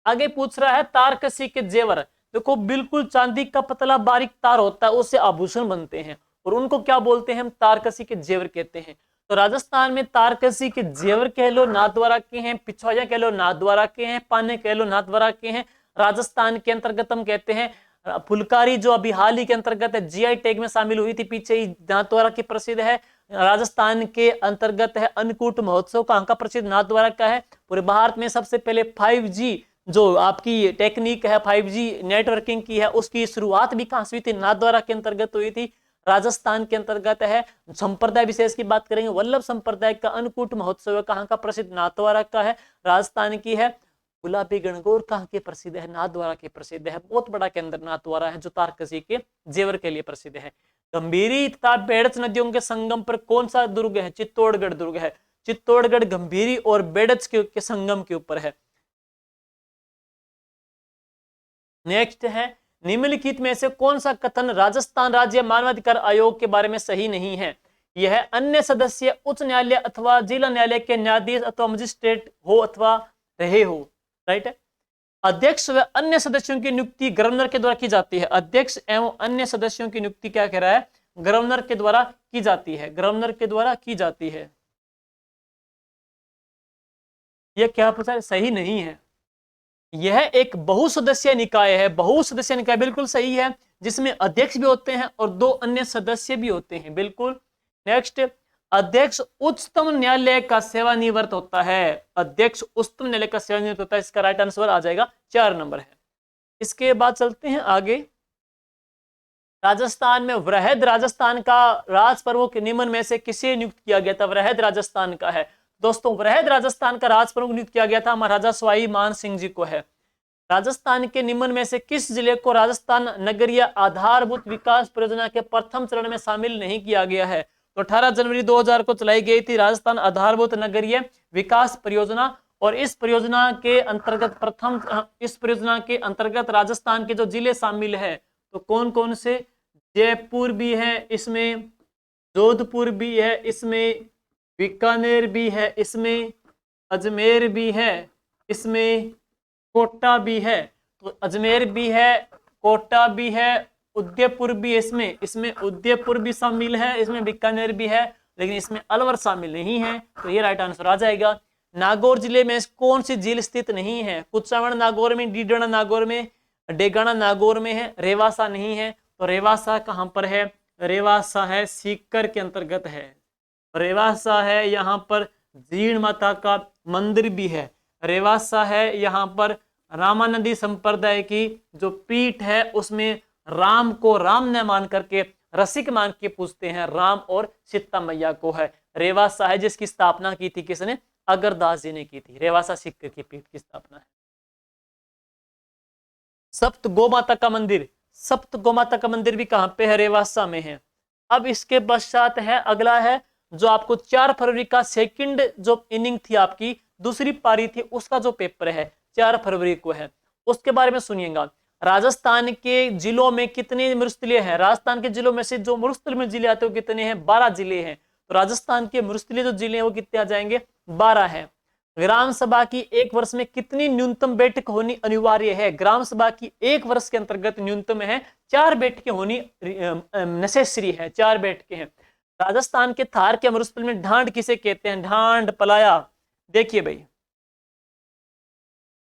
आगे पूछ रहा है तारकसी के जेवर। देखो बिल्कुल चांदी का पतला बारीक तार होता है, उससे आभूषण बनते हैं और उनको क्या बोलते हैं हम, तारकसी के जेवर कहते हैं। तो राजस्थान में तारकसी के जेवर कह लो नाथद्वारा के हैं, पिछवाड़िया कह लो नाथद्वारा के हैं, पाने कह लो नाथद्वारा के हैं। राजस्थान के अंतर्गत हम कहते हैं फुलकारी जो अभी हाल ही के अंतर्गत है GI टैग में शामिल हुई थी, पीछे ही नाथद्वारा की प्रसिद्ध है। राजस्थान के अंतर्गत है अन्नकूट महोत्सव, कहाँ का प्रसिद्ध, नाथद्वारा का है। पूरे भारत में सबसे पहले 5G जो आपकी टेक्निक है 5G नेटवर्किंग की है उसकी शुरुआत भी कहां से हुई थी, नाथद्वारा के अंतर्गत हुई थी। राजस्थान के अंतर्गत है। संप्रदाय विशेष की बात करेंगे, वल्लभ संप्रदाय का अन्नकूट महोत्सव कहाँ का प्रसिद्ध, नाथद्वारा का है, राजस्थान की है। गुलाबी गणगौर कहाँ के प्रसिद्ध है, नाथद्वारा के प्रसिद्ध है। बहुत बड़ा केंद्र नाथद्वारा है जो तारकसी के जेवर के लिए प्रसिद्ध है। गंभीरी तथा बेड़च नदियों के संगम पर कौन सा दुर्ग है, चित्तौड़गढ़ दुर्ग है। चित्तौड़गढ़ गंभीरी और बेड़च के संगम के ऊपर है। नेक्स्ट है निम्नलिखित में से कौन सा कथन राजस्थान राज्य मानवाधिकार आयोग के बारे में सही नहीं है। यह अन्य सदस्य उच्च न्यायालय अथवा जिला न्यायालय के न्यायाधीश अथवा मजिस्ट्रेट हो अथवा रहे हो। राइट है, अध्यक्ष व अन्य सदस्यों की नियुक्ति गवर्नर के द्वारा की जाती है। अध्यक्ष एवं अन्य सदस्यों की नियुक्ति क्या कह रहा है, गवर्नर के द्वारा की जाती है, गवर्नर के द्वारा की जाती है। यह क्या पूछा है, सही नहीं है। यह एक बहुसदस्यीय निकाय है, बहुसदस्यीय निकाय बिल्कुल सही है, जिसमें अध्यक्ष भी होते हैं और 2 अन्य सदस्य भी होते हैं, बिल्कुल। नेक्स्ट, अध्यक्ष उच्चतम न्यायालय का सेवानिवृत्त होता है। अध्यक्ष उच्चतम न्यायालय का सेवानिवृत्त होता है, इसका राइट आंसर आ जाएगा 4 नंबर है। इसके बाद चलते हैं आगे। राजस्थान में वृहद राजस्थान का राज प्रमुख निम्न में से किसे नियुक्त किया गया था, वृहद राजस्थान का है दोस्तों वृहद राजस्थान का राज प्रमुख नियुक्त किया गया था महाराजा सवाई मान सिंह जी को है। राजस्थान के निम्न में से किस जिले को राजस्थान नगरीय आधारभूत विकास परियोजना के प्रथम चरण में शामिल नहीं किया गया है? तो 18 जनवरी 2000 को चलाई गई थी राजस्थान आधारभूत नगरीय विकास परियोजना, और इस परियोजना के अंतर्गत राजस्थान के जो जिले शामिल है तो कौन कौन से? जयपुर भी है इसमें, जोधपुर भी है इसमें, बीकानेर भी है इसमें, अजमेर भी है इसमें, कोटा भी है। तो अजमेर भी है, कोटा भी है, उदयपुर भी है इसमें उदयपुर भी शामिल है, इसमें बीकानेर भी है, लेकिन इसमें अलवर शामिल नहीं है। तो ये राइट आंसर आ जाएगा। नागौर जिले में कौन सी झील स्थित नहीं है? कुचावण नागौर में, डीडना नागौर में, डेगाना नागौर में है, रेवासा नहीं है। तो रेवासा कहां पर है? रेवासा है सीकर के अंतर्गत है, रेवासा है। यहाँ पर जीण माता का मंदिर भी है, रेवासा है। यहाँ पर रामानंदी संप्रदाय की जो पीठ है उसमें राम को राम न मान करके रसिक मान के पूछते हैं, राम और सीता मैया को है। रेवासा है जिसकी स्थापना की थी किसने? अगरदास जी ने की थी। रेवासा सीकर की पीठ की स्थापना है। सप्त गोमाता का मंदिर, सप्त गोमाता का मंदिर भी कहां पे है? रेवासा में है। अब इसके पश्चात है अगला है जो आपको 4 फरवरी का सेकंड जो इनिंग थी आपकी दूसरी पारी थी उसका जो पेपर है 4 फरवरी को है, उसके बारे में सुनिएगा। राजस्थान के जिलों में कितने मरुस्थलीय हैं? राजस्थान के जिलों में से जो मरुस्थल में जिले आते हैं वो कितने हैं? 12 जिले हैं। तो राजस्थान के मरुस्थलीय जो जिले हैं वो कितने आ जाएंगे? 12 है। ग्राम सभा की एक वर्ष में कितनी न्यूनतम बैठक होनी अनिवार्य है? ग्राम सभा की एक वर्ष के अंतर्गत न्यूनतम है 4 बैठकें होनी नेसेसरी है, 4 बैठकें हैं। राजस्थान के थार के मरुस्थल में ढांड किसे कहते हैं? ढांड पलाया। देखिए भाई,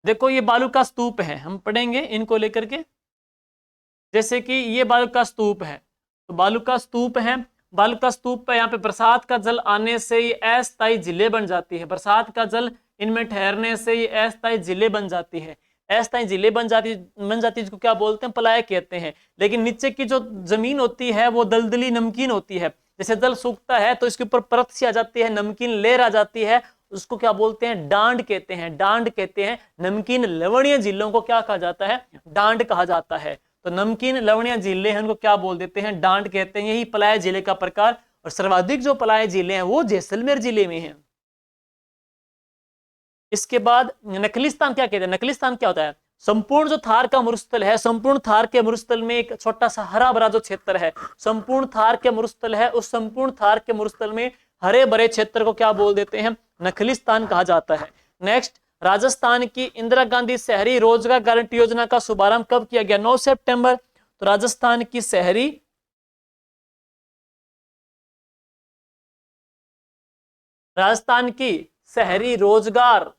देखो ये बालू का स्तूप है, हम पढ़ेंगे इनको लेकर के। जैसे कि ये बालू का स्तूप है, तो बालू का स्तूप है, बालू का स्तूप पे यहाँ पे बरसात का जल आने से ये अस्थायी झीलें बन जाती है, बरसात का जल इनमें ठहरने से ये अस्थायी झीलें बन जाती है, अस्थायी झीलें बन जाती जिसको क्या बोलते हैं? पलाय कहते हैं। लेकिन नीचे की जो जमीन होती है वो दलदली नमकीन होती है, जैसे जल सूखता है तो इसके ऊपर परत सी आ जाती है, नमकीन लेयर आ जाती है, उसको क्या बोलते हैं? डांड कहते हैं, डांड कहते हैं। नमकीन लवणीय झीलों को क्या कहा जाता है? डांड कहा जाता है। तो नमकीन लवणीय झीलें हैं उनको क्या बोल देते हैं? डांड कहते हैं। यही पलाय झीले का प्रकार, और सर्वाधिक जो पलाय झीलें हैं वो जैसलमेर जिले में हैं। इसके बाद नकलिस्तान क्या कहते हैं? नकलिस्तान क्या होता है? संपूर्ण जो थार का मरुस्थल है, संपूर्ण थार के मरुस्थल में एक छोटा सा हरा भरा जो क्षेत्र है, संपूर्ण थार के मरुस्थल है, उस संपूर्ण थार के मरुस्थल में हरे भरे क्षेत्र को क्या बोल देते हैं? नखलिस्तान कहा जाता है। नेक्स्ट, राजस्थान की इंदिरा गांधी शहरी रोजगार गारंटी योजना का शुभारंभ कब किया गया? 9 सितंबर। तो राजस्थान की शहरी रोजगार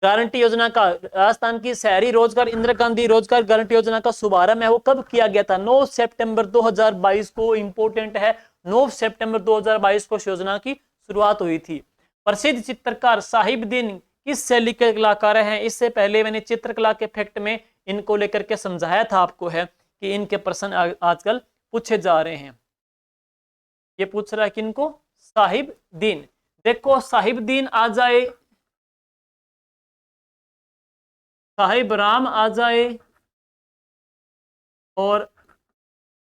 गारंटी योजना का, राजस्थान की शहरी रोजगार इंदिरा गांधी रोजगार गारंटी योजना का शुभारंभ है वो कब किया गया था? 9 सितंबर 2022 को। इंपोर्टेंट है, 9 सितंबर 2022 को इस योजना की शुरुआत हुई थी। प्रसिद्ध चित्रकार साहिबुद्दीन किस शैली के कलाकार हैं? इससे पहले मैंने चित्रकला के फैक्ट में इनको लेकर के समझाया था आपको है कि इनके प्रश्न आजकल पूछे जा रहे हैं। ये पूछ रहा है किनको? साहिबुद्दीन। देखो साहिबुद्दीन आ जाए, साहिब राम आ जाए और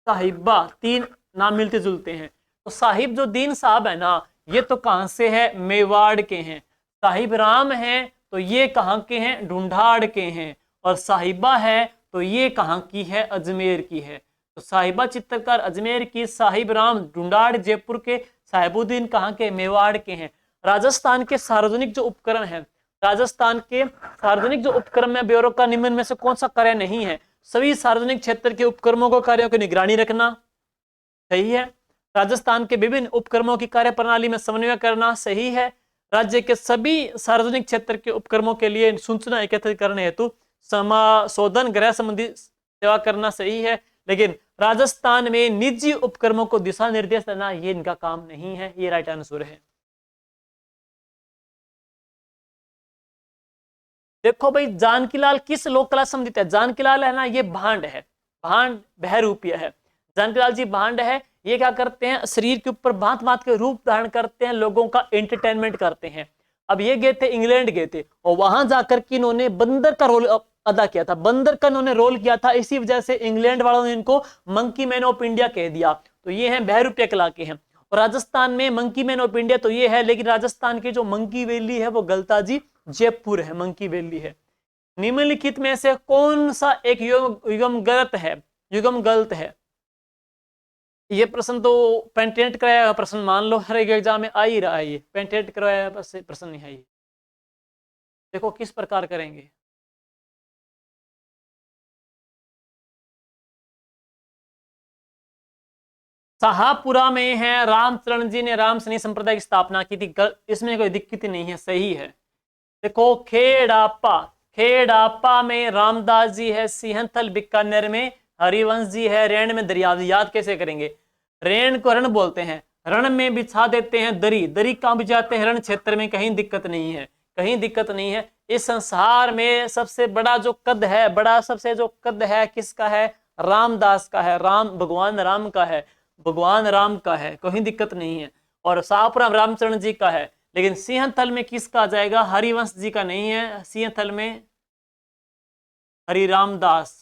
साहिबा, 3 नाम मिलते जुलते हैं। तो साहिब जो दीन साहब है ना, ये तो कहां से है? मेवाड़ के हैं। साहिब राम है तो ये कहां के हैं? ढूंढाड़ के हैं। और साहिबा है तो ये कहां की है? अजमेर की है। तो साहिबा चित्रकार अजमेर की, साहिब राम ढूंढाड़ जयपुर के, साहिबुद्दीन कहां के? मेवाड़ के हैं। राजस्थान के सार्वजनिक जो उपकरण है, राजस्थान के सार्वजनिक जो उपक्रम में ब्यूरो का निम्न में से कौन सा कार्य नहीं है? सभी सार्वजनिक क्षेत्र के उपक्रमों को कार्यों की निगरानी रखना, सही है। राजस्थान के विभिन्न उपक्रमों की कार्य प्रणाली में समन्वय करना, सही है। राज्य के सभी सार्वजनिक क्षेत्र के उपक्रमों के लिए सूचना एकत्रित करने हेतु समाशोधन गृह संबंधी सेवा करना, सही है। लेकिन राजस्थान में निजी उपक्रमों को दिशा निर्देश देना ये इनका काम नहीं है। ये राइट आंसर है। देखो भाई, जानकीलाल किस लोक कला संबंधित है? जानकीलाल है ना, ये भांड है, भांड बहरूपिया है। जानकीलाल जी भांड है। ये क्या करते हैं? शरीर के ऊपर भांत भांत के रूप धारण करते हैं, लोगों का एंटरटेनमेंट करते हैं। अब ये गए थे इंग्लैंड गए थे और वहां जाकर के इन्होंने बंदर का रोल अदा किया था, बंदर का इन्होंने रोल किया था, इसी वजह से इंग्लैंड वालों ने इनको मंकी मैन ऑफ इंडिया कह दिया। तो ये हैं बहरूपिया कला के हैं। और राजस्थान में मंकी मैन ऑफ इंडिया तो ये है, लेकिन राजस्थान की जो मंकी वैली है वो गलताजी जयपुर है, मंकी वैली है। निम्नलिखित में से कौन सा एक युगम गलत है, युगम गलत है? ये प्रश्न तो पेटेंट कराया प्रश्न मान लो हर एक एग्जाम में आ ही रहा है, ये पेटेंट कराया प्रश्न नहीं है ये। देखो किस प्रकार करेंगे। शाहपुरा में है, रामचरण जी ने रामसनी संप्रदाय की स्थापना की थी, इसमें कोई दिक्कत नहीं है, सही है। देखो खेड़ापा, खेड़ापा में रामदास जी है, सिंहथल बीकानेर में हरिवंश जी है, रेण में दरियावी। याद कैसे करेंगे? रेण को रण बोलते हैं, रण में बिछा देते हैं दरी, दरी कहां बिछाते हैं? रण क्षेत्र में। कहीं दिक्कत नहीं है, कहीं दिक्कत नहीं है। इस संसार में सबसे बड़ा जो कद है, बड़ा सबसे जो कद है किसका है? रामदास का है, राम भगवान राम का है, भगवान राम का है, कोई दिक्कत नहीं है। और शाहपुरा रामचरण जी का है, लेकिन सिंहथल में किसका आ जाएगा? हरिवंश जी का नहीं है, सिंहथल में हरिरामदास,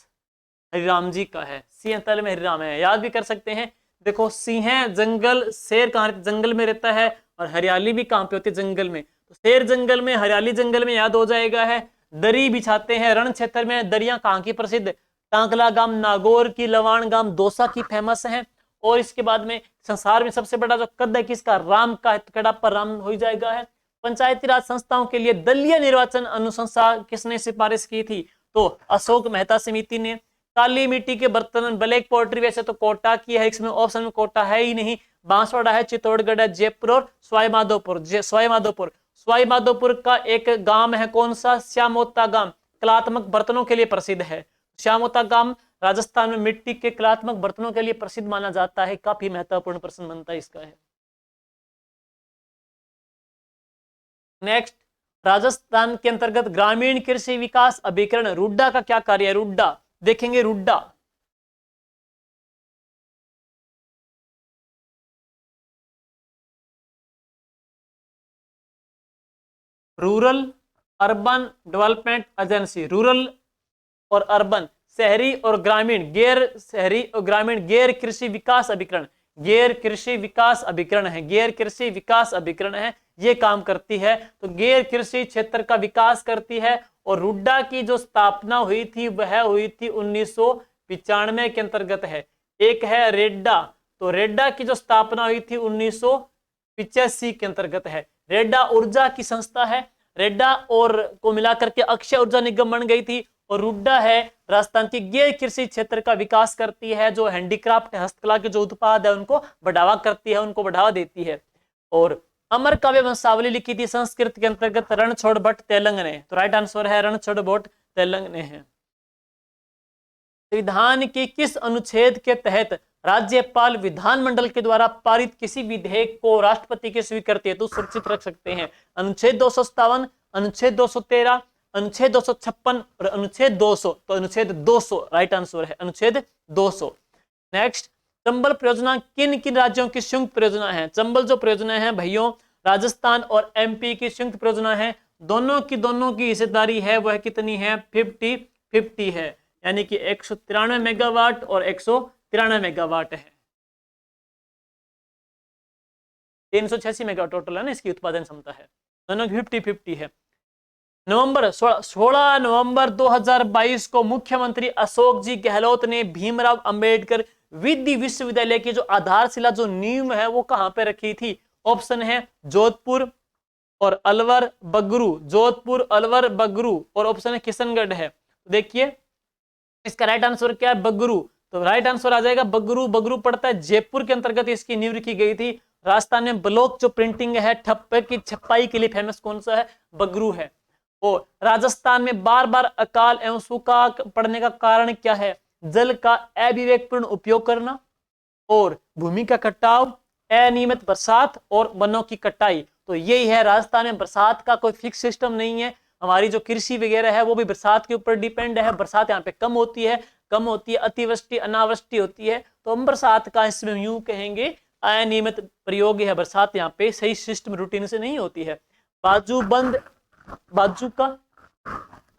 हरिराम जी का है, सिंहथल में हरिराम है। याद भी कर सकते हैं। देखो सिंह जंगल, शेर कहाँ जंगल में रहता है, और हरियाली भी कहाँ पे होती है? जंगल में। तो शेर जंगल में, हरियाली जंगल में, याद हो जाएगा है। दरी बिछाते हैं रण क्षेत्र में, दरिया कहाँ की प्रसिद्ध? टांकला गाम, नागौर की, लवाण गाम, दौसा की फेमस है। और इसके बाद में संसार में सबसे बड़ा जो कद है किसका? राम का, कड़ा पर राम हो जाएगा है। पंचायती राज संस्थाओं के लिए दलीय निर्वाचन अनुशंसा किसने सिफारिश की थी? तो अशोक मेहता समिति ने। काली मिट्टी के बर्तन, ब्लैक पोल्ट्री, वैसे तो कोटा की है, इसमें ऑप्शन में कोटा है ही नहीं। बांसवाड़ा है, चित्तौड़गढ़ है, जयपुर और सवाई माधोपुर। सवाई माधोपुर, सवाई माधोपुर का एक गांव है, कौन सा? श्यामोता गांव, कलात्मक बर्तनों के लिए प्रसिद्ध है। श्यामोता गांव राजस्थान में मिट्टी के कलात्मक बर्तनों के लिए प्रसिद्ध माना जाता है। काफी महत्वपूर्ण प्रश्न बनता है इसका है। नेक्स्ट, राजस्थान के अंतर्गत ग्रामीण कृषि विकास अभिकरण रुड्डा का क्या कार्य है? रुड्डा देखेंगे, RUDDA rural urban development agency. Rural और अर्बन, शहरी और ग्रामीण, गैर शहरी और ग्रामीण, गैर कृषि विकास अभिकरण, गैर कृषि विकास अभिकरण है, गैर कृषि विकास अभिकरण है, ये काम करती है। तो गैर कृषि क्षेत्र का विकास करती है। और रुड्डा की जो स्थापना हुई थी वह हुई थी 1995 के अंतर्गत है। एक है रेड्डा, तो रेड्डा की जो स्थापना हुई थी 1985 के अंतर्गत है। रेड्डा ऊर्जा की संस्था है, रेड्डा और को मिलाकर के अक्षय ऊर्जा निगम बन गई थी। और रुड्डा है राजस्थान की गैर कृषि क्षेत्र का विकास करती है, जो हैंडीक्राफ्ट, हस्तकला के जो उत्पाद है उनको बढ़ावा करती है, उनको बढ़ावा देती है। और अमर काव्य वंशावली लिखी थी संस्कृत के अंतर्गत रणछोड़ भट्ट तेलंग ने। तो राइट आंसर है रणछोड़ भट्ट तेलंग ने है। संविधान के किस अनुच्छेद के तहत राज्यपाल विधानमंडल के द्वारा पारित किसी विधेयक को राष्ट्रपति की स्वीकृति हेतु सुरक्षित रख सकते हैं? अनुच्छेद 257, अनुच्छेद 213, अनुच्छेद 256 और अनुच्छेद 200। तो अनुच्छेद 200 राइट आंसर है, अनुच्छेद 200। नेक्स्ट, चंबल परियोजना किन किन राज्यों की संयुक्त परियोजना है? चंबल जो परियोजना है भाइयों, राजस्थान और एमपी की संयुक्त परियोजना है। दोनों की हिस्सेदारी है वह कितनी है? 50-50 है, यानी कि 193 मेगावाट और 193 मेगावाट है। 386 मेगावाट टोटल है ना इसकी उत्पादन क्षमता है। दोनों की 50-50 है। 16 नवंबर 2022 को मुख्यमंत्री अशोक जी गहलोत ने भीमराव अंबेडकर विधि विश्वविद्यालय की जो आधारशिला, जो नींव है, वो कहां पे रखी थी? ऑप्शन है जोधपुर और अलवर बगरू, जोधपुर, अलवर, बगरू, और ऑप्शन है किशनगढ़ है। देखिए इसका राइट आंसर क्या है? बगरू। तो राइट आंसर आ जाएगा बगरू। बगरू पड़ता है जयपुर के अंतर्गत, इसकी नींव रखी गई थी। राजस्थान में ब्लॉक जो प्रिंटिंग है, ठप्पे की छपाई के लिए फेमस कौन सा है? बगरू है। और राजस्थान में बार बार अकाल एवं सूखा पड़ने का कारण क्या है? जल का अविवेकपूर्ण उपयोग करना, और भूमि का कटाव, अनियमित बरसात और वनों की कटाई। तो यही है, राजस्थान में बरसात का कोई फिक्स सिस्टम नहीं है। हमारी जो कृषि वगैरह है वो भी बरसात के ऊपर डिपेंड है। बरसात यहाँ पे कम होती है, अतिवृष्टि अनावृष्टि होती है। तो हम बरसात का इसमें यूं कहेंगे अनियमित प्रयोग है, बरसात यहाँ पे सही सिस्टम रूटीन से नहीं होती है। बाजूबंद बाजू का,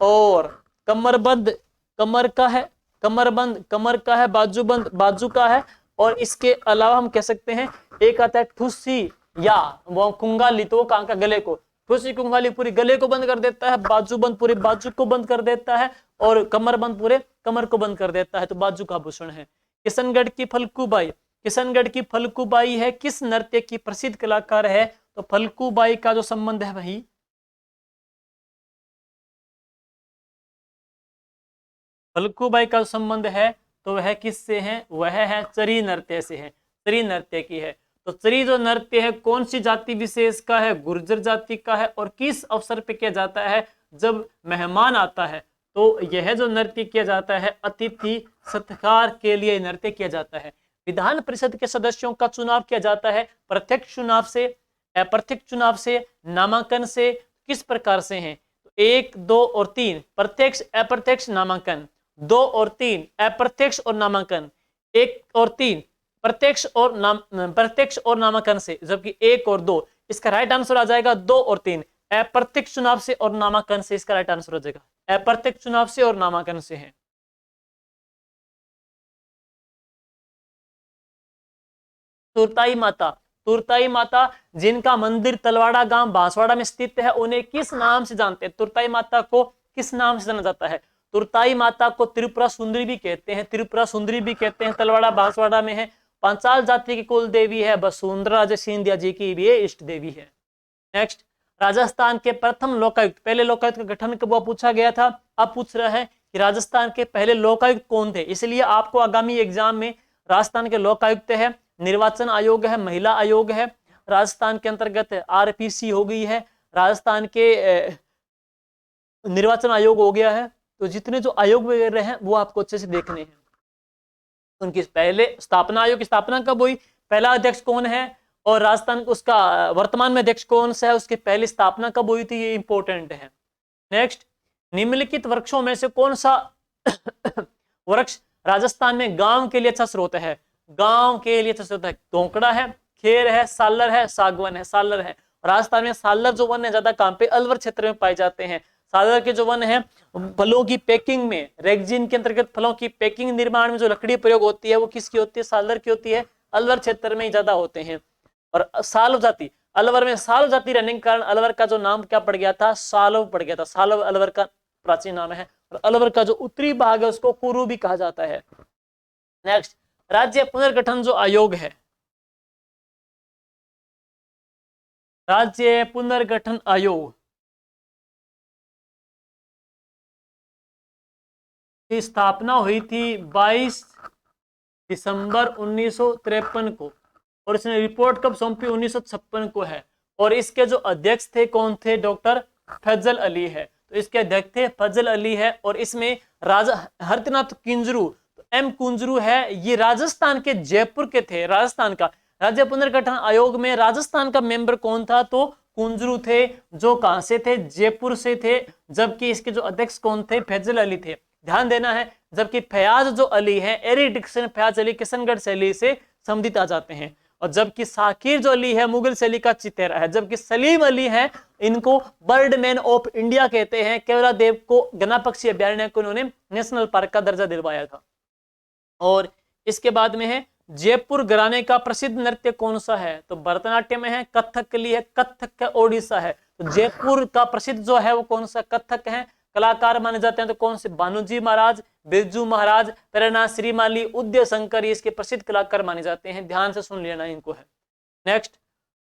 और कमरबंद कमर का है, कमरबंद कमर का है, बाजूबंद बाजू का है। और इसके अलावा हम कह सकते हैं एक आता है ठुस्सी या वो कुंगाली, तो वो कहाँ का, गले को, ठुस्सी कुंगाली पूरी गले को बंद कर देता है, बाजूबंद पूरे बाजू को बंद कर देता है, और कमरबंद पूरे कमर को बंद कर देता है, तो बाजू का आभूषण है। किशनगढ़ की फल्गुबाई, किशनगढ़ की फल्गुबाई है किस नृत्य की प्रसिद्ध कलाकार है, तो फल्गुबाई का जो संबंध है वही, फल्गुबाई का संबंध है तो वह किससे है, वह है चरी नृत्य से है, चरी नृत्य की है। तो चरी जो नृत्य है कौन सी जाति विशेष का है, गुर्जर जाति का है, और किस अवसर पे किया जाता है, जब मेहमान आता है तो यह जो नृत्य किया जाता है अतिथि सत्कार के लिए नृत्य किया जाता है। विधान परिषद के सदस्यों का चुनाव किया जाता है प्रत्यक्ष चुनाव से, अप्रत्यक्ष चुनाव से, नामांकन से, किस प्रकार से है, तो 1, 2 और 3 प्रत्यक्ष अप्रत्यक्ष नामांकन, 2 और 3 अप्रत्यक्ष और नामांकन, 1 और 3 प्रत्यक्ष और नामांकन से, जबकि 1 और 2, इसका राइट आंसर आ जाएगा 2 और 3 अप्रत्यक्ष चुनाव से और नामांकन से, इसका राइट आंसर हो जाएगा अप्रत्यक्ष चुनाव से और नामांकन से है। तुरताई माता, तुरताई माता जिनका मंदिर तलवाड़ा गांव बांसवाड़ा में स्थित है, उन्हें किस नाम से जानते हैं, तुरताई माता को किस नाम से जाना जाता है, तुरताई माता को त्रिपुरा सुंदरी भी कहते हैं, त्रिपुरा सुंदरी भी कहते हैं, तलवाड़ा बांसवाड़ा में है। पांचाल जाति की कुल देवी है वसुंधरा राजे सिंधिया जी की भी इष्ट देवी है। नेक्स्ट, राजस्थान के प्रथम लोकायुक्त, पहले लोकायुक्त का गठन कब पूछा गया था, अब पूछ रहा है कि राजस्थान के पहले लोकायुक्त कौन थे, इसलिए आपको आगामी एग्जाम में राजस्थान के लोकायुक्त है, निर्वाचन आयोग है, महिला आयोग है, राजस्थान के अंतर्गत आरपीसी हो गई है, राजस्थान के निर्वाचन आयोग हो गया है। तो जितने जो आयोग वगैरह हैं वो आपको अच्छे से देखने हैं। उनकी पहले स्थापना, आयोग की स्थापना कब हुई, पहला अध्यक्ष कौन है, और राजस्थान उसका वर्तमान में अध्यक्ष कौन सा है, उसकी पहली स्थापना कब हुई थी, ये इंपॉर्टेंट है। नेक्स्ट, निम्नलिखित वृक्षों में से कौन सा वृक्ष राजस्थान में गांव के लिए अच्छा स्रोत है, गांव के लिए अच्छा स्रोत है, दोकड़ा है, खेर है, सालर है, सागवन है, सालर है। राजस्थान में सालर जो वन है ज्यादा काम पे अलवर क्षेत्र में पाए जाते हैं। सालर के जो वन है फलों की पैकिंग में, रेगजीन के अंतर्गत फलों की पैकिंग निर्माण में जो लकड़ी प्रयोग होती है वो किसकी होती है, सालर की होती है, अलवर क्षेत्र में ही ज्यादा होते हैं। और सालव जाति, अलवर में सालव जाति रहने के कारण अलवर का जो नाम क्या पड़ गया था, सालव पड़ गया था, सालव अलवर का प्राचीन नाम है। और अलवर का जो उत्तरी भाग है उसको कुरु भी कहा जाता है। नेक्स्ट, राज्य पुनर्गठन जो आयोग है, राज्य पुनर्गठन आयोग की स्थापना हुई थी 22 दिसंबर 1953 को, और इसने रिपोर्ट कब सौंपी, 1956 को है। और इसके जो अध्यक्ष थे कौन थे, डॉक्टर फजल अली है। तो इसके अध्यक्ष थे फजल अली है। और इसमें राजा हरनाथ कुंजरू, तो एम कुंजरू है, ये राजस्थान के जयपुर के थे। राजस्थान का राज्य पुनर्गठन आयोग में राजस्थान का मेंबर कौन था, तो कुंजरू थे, जो कहां से थे, जयपुर से थे। जबकि इसके जो अध्यक्ष कौन थे, फैजल अली थे, ध्यान देना है। जबकि फयाज जो अली है, एरिडिक्सन फयाज अली किशनगढ़ शैली से संबंधित आ जाते हैं। और जबकि साकिर जो अली है मुगल शैली का चितेरा है। जबकि सलीम अली है, इनको बर्डमैन ऑफ इंडिया कहते हैं। केवला देव को गना पक्षी अभ्यारण्य को उन्होंने नेशनल पार्क का दर्जा दिलवाया था। और इसके बाद में है जयपुर घराने का प्रसिद्ध नृत्य कौन सा है, तो भरतनाट्यम है, कथकली है, कथक ओडिशा है। तो जयपुर का प्रसिद्ध जो है वो कौन सा, कथक है। कलाकार माने जाते हैं तो कौन से, भानुजी महाराज, बिरजू महाराज, प्रेरणा श्रीमाली, उदय शंकर, इसके प्रसिद्ध कलाकार माने जाते हैं। ध्यान से सुन लेना इनको है। नेक्स्ट,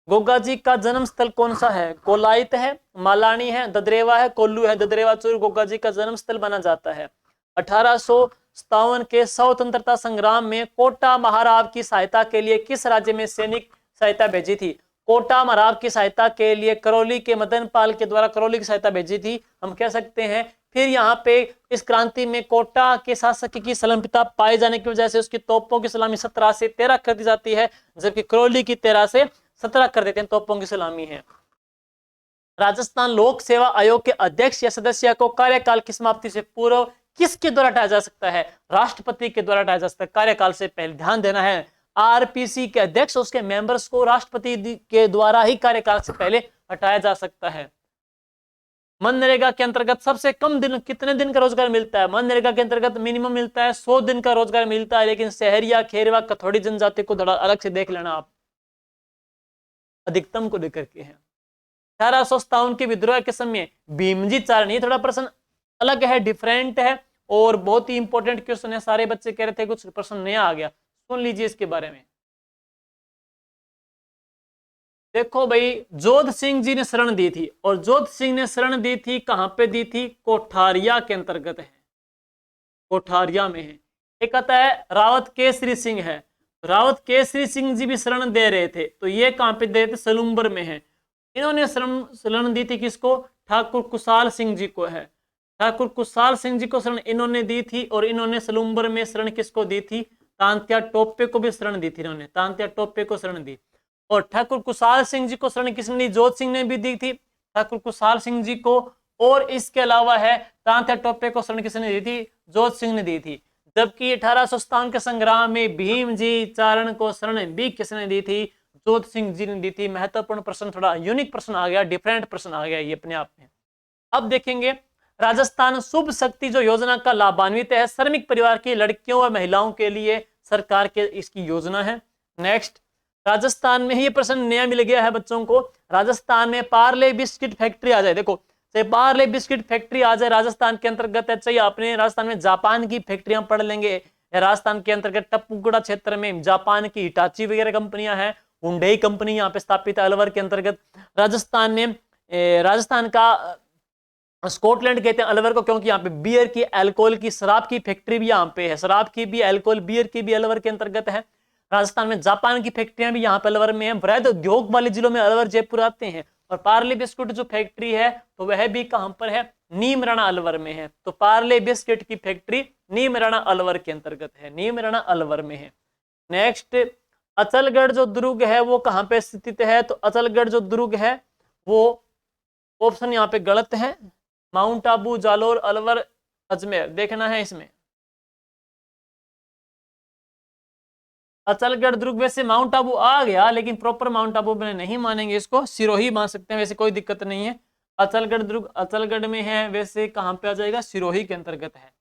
गोगा जी का जन्म स्थल कौन सा है, कोलायत है, मालानी है, ददरेवा है, कोल्लू है। ददरेवा चूर गोगा जी का जन्म स्थल माना जाता है। 1857 के स्वतंत्रता संग्राम में कोटा महाराव की सहायता के लिए किस राज्य में सैनिक सहायता भेजी थी, कोटा महाराव की सहायता के लिए करौली के मदन पाल के द्वारा करौली की सहायता भेजी थी, हम कह सकते हैं। फिर यहाँ पे इस क्रांति में कोटा के शासक की सलामता पाए जाने की वजह से उसकी तोपों की सलामी 17 से 13 कर दी जाती है, जबकि करौली की 13 से 17 कर देते हैं, तोपों की सलामी है। राजस्थान लोक सेवा आयोग के अध्यक्ष या सदस्य को कार्यकाल की समाप्ति से पूर्व किसके द्वारा हटाया जा सकता है, राष्ट्रपति के द्वारा हटाया जा सकता है, कार्यकाल से पहले। ध्यान देना है, आरपीसी के अध्यक्ष उसके मेंबर्स को राष्ट्रपति के द्वारा ही कार्यकाल से पहले हटाया जा सकता है। मनरेगा के अंतर्गत सबसे कम दिन कितने दिन का रोजगार मिलता है? मनरेगा के अंतर्गत मिनिमम मिलता है 100 दिन का रोजगार मिलता है, लेकिन शहरिया खेरवा कथोड़ी जनजाति को थोड़ा अलग से देख लेना आप, अधिकतम को लेकर के है। 1857 के विद्रोह के समय भीमजी चारण, ये थोड़ा प्रश्न अलग है, डिफरेंट है और बहुत ही इंपॉर्टेंट क्वेश्चन है। सारे बच्चे कह रहे थे कुछ प्रश्न नया आ गया, सुन लीजिए इसके बारे में। देखो भाई, जोध सिंह जी ने शरण दी थी, और जोध सिंह ने शरण दी थी कहां पे दी थी? कोठारिया के अंतर्गत है, कोठारिया में है। एक आता है रावत केसरी सिंह है, रावत केसरी सिंह जी भी शरण दे रहे थे, तो ये कहां पे दे रहे थे? सलूम्बर में है। इन्होंने शरण दी थी किसको? ठाकुर कुशाल सिंह जी को है, ठाकुर कुशाल सिंह जी को शरण इन्होंने दी थी, और इन्होंने सलूम्बर में शरण किसको दी थी? तांत्या टोपे को भी शरण दी थी इन्होंने, तांत्या टोपे को शरण दी। और ठाकुर कुशाल सिंह जी को शरण किसने दी? जोध सिंह ने भी दी थी ठाकुर कुशाल सिंह जी को, और इसके अलावा है तांत्या टोपे को शरण किसने दी थी? जोध सिंह ने दी थी। जबकि 1857 के संग्राम में भीम जी चारण को शरण भी किसने दी थी? जोध सिंह जी ने दी थी। महत्वपूर्ण प्रश्न, थोड़ा यूनिक प्रश्न आ गया, डिफरेंट प्रश्न आ गया ये अपने आप में। अब देखेंगे राजस्थान शुभ शक्ति जो योजना का लाभान्वित है, श्रमिक परिवार की लड़कियों और महिलाओं के लिए सरकार के इसकी योजना है। नेक्स्ट, राजस्थान में ही ये प्रश्न नया मिल गया है बच्चों को, राजस्थान में पार्ले बिस्किट फैक्ट्री आ जाए, देखो चाहे पार्ले बिस्किट फैक्ट्री आ जाए राजस्थान के अंतर्गत है, चाहे आपने राजस्थान में जापान की फैक्ट्रियां पढ़ लेंगे, या राजस्थान के अंतर्गत टप्पूगढ़ा क्षेत्र में जापान की हिटाची वगैरह कंपनियां हैं, हुंडई कंपनी यहाँ पे स्थापित है अलवर के अंतर्गत। राजस्थान में राजस्थान का स्कॉटलैंड कहते हैं अलवर को, क्योंकि यहाँ पे बियर की, अल्कोहल की, शराब की फैक्ट्री भी यहाँ पे है, शराब की भी, अल्कोहल, बियर की भी अलवर के अंतर्गत है। राजस्थान में जापान की फैक्ट्रियां भी यहाँ पे अलवर में है। वृहद उद्योग वाले जिलों में अलवर, जयपुर आते हैं। और पार्ले बिस्कुट जो फैक्ट्री है तो वह भी कहां पर है? नीमराणा अलवर में है। तो पार्ले बिस्किट की फैक्ट्री नीमराणा अलवर के अंतर्गत है, नीमराणा अलवर में है। नेक्स्ट, अचलगढ़ जो दुर्ग है वो कहां पे स्थित है? तो अचलगढ़ जो दुर्ग है वो ऑप्शन यहाँ पे गलत है, माउंट आबू, जालोर, अलवर, अजमेर देखना है इसमें। अचलगढ़ दुर्ग, वैसे माउंट आबू आ गया लेकिन प्रॉपर माउंट आबू में नहीं मानेंगे इसको, सिरोही मान सकते हैं, वैसे कोई दिक्कत नहीं है। अचलगढ़ दुर्ग अचलगढ़ में है, वैसे कहां पे आ जाएगा? सिरोही के अंतर्गत है,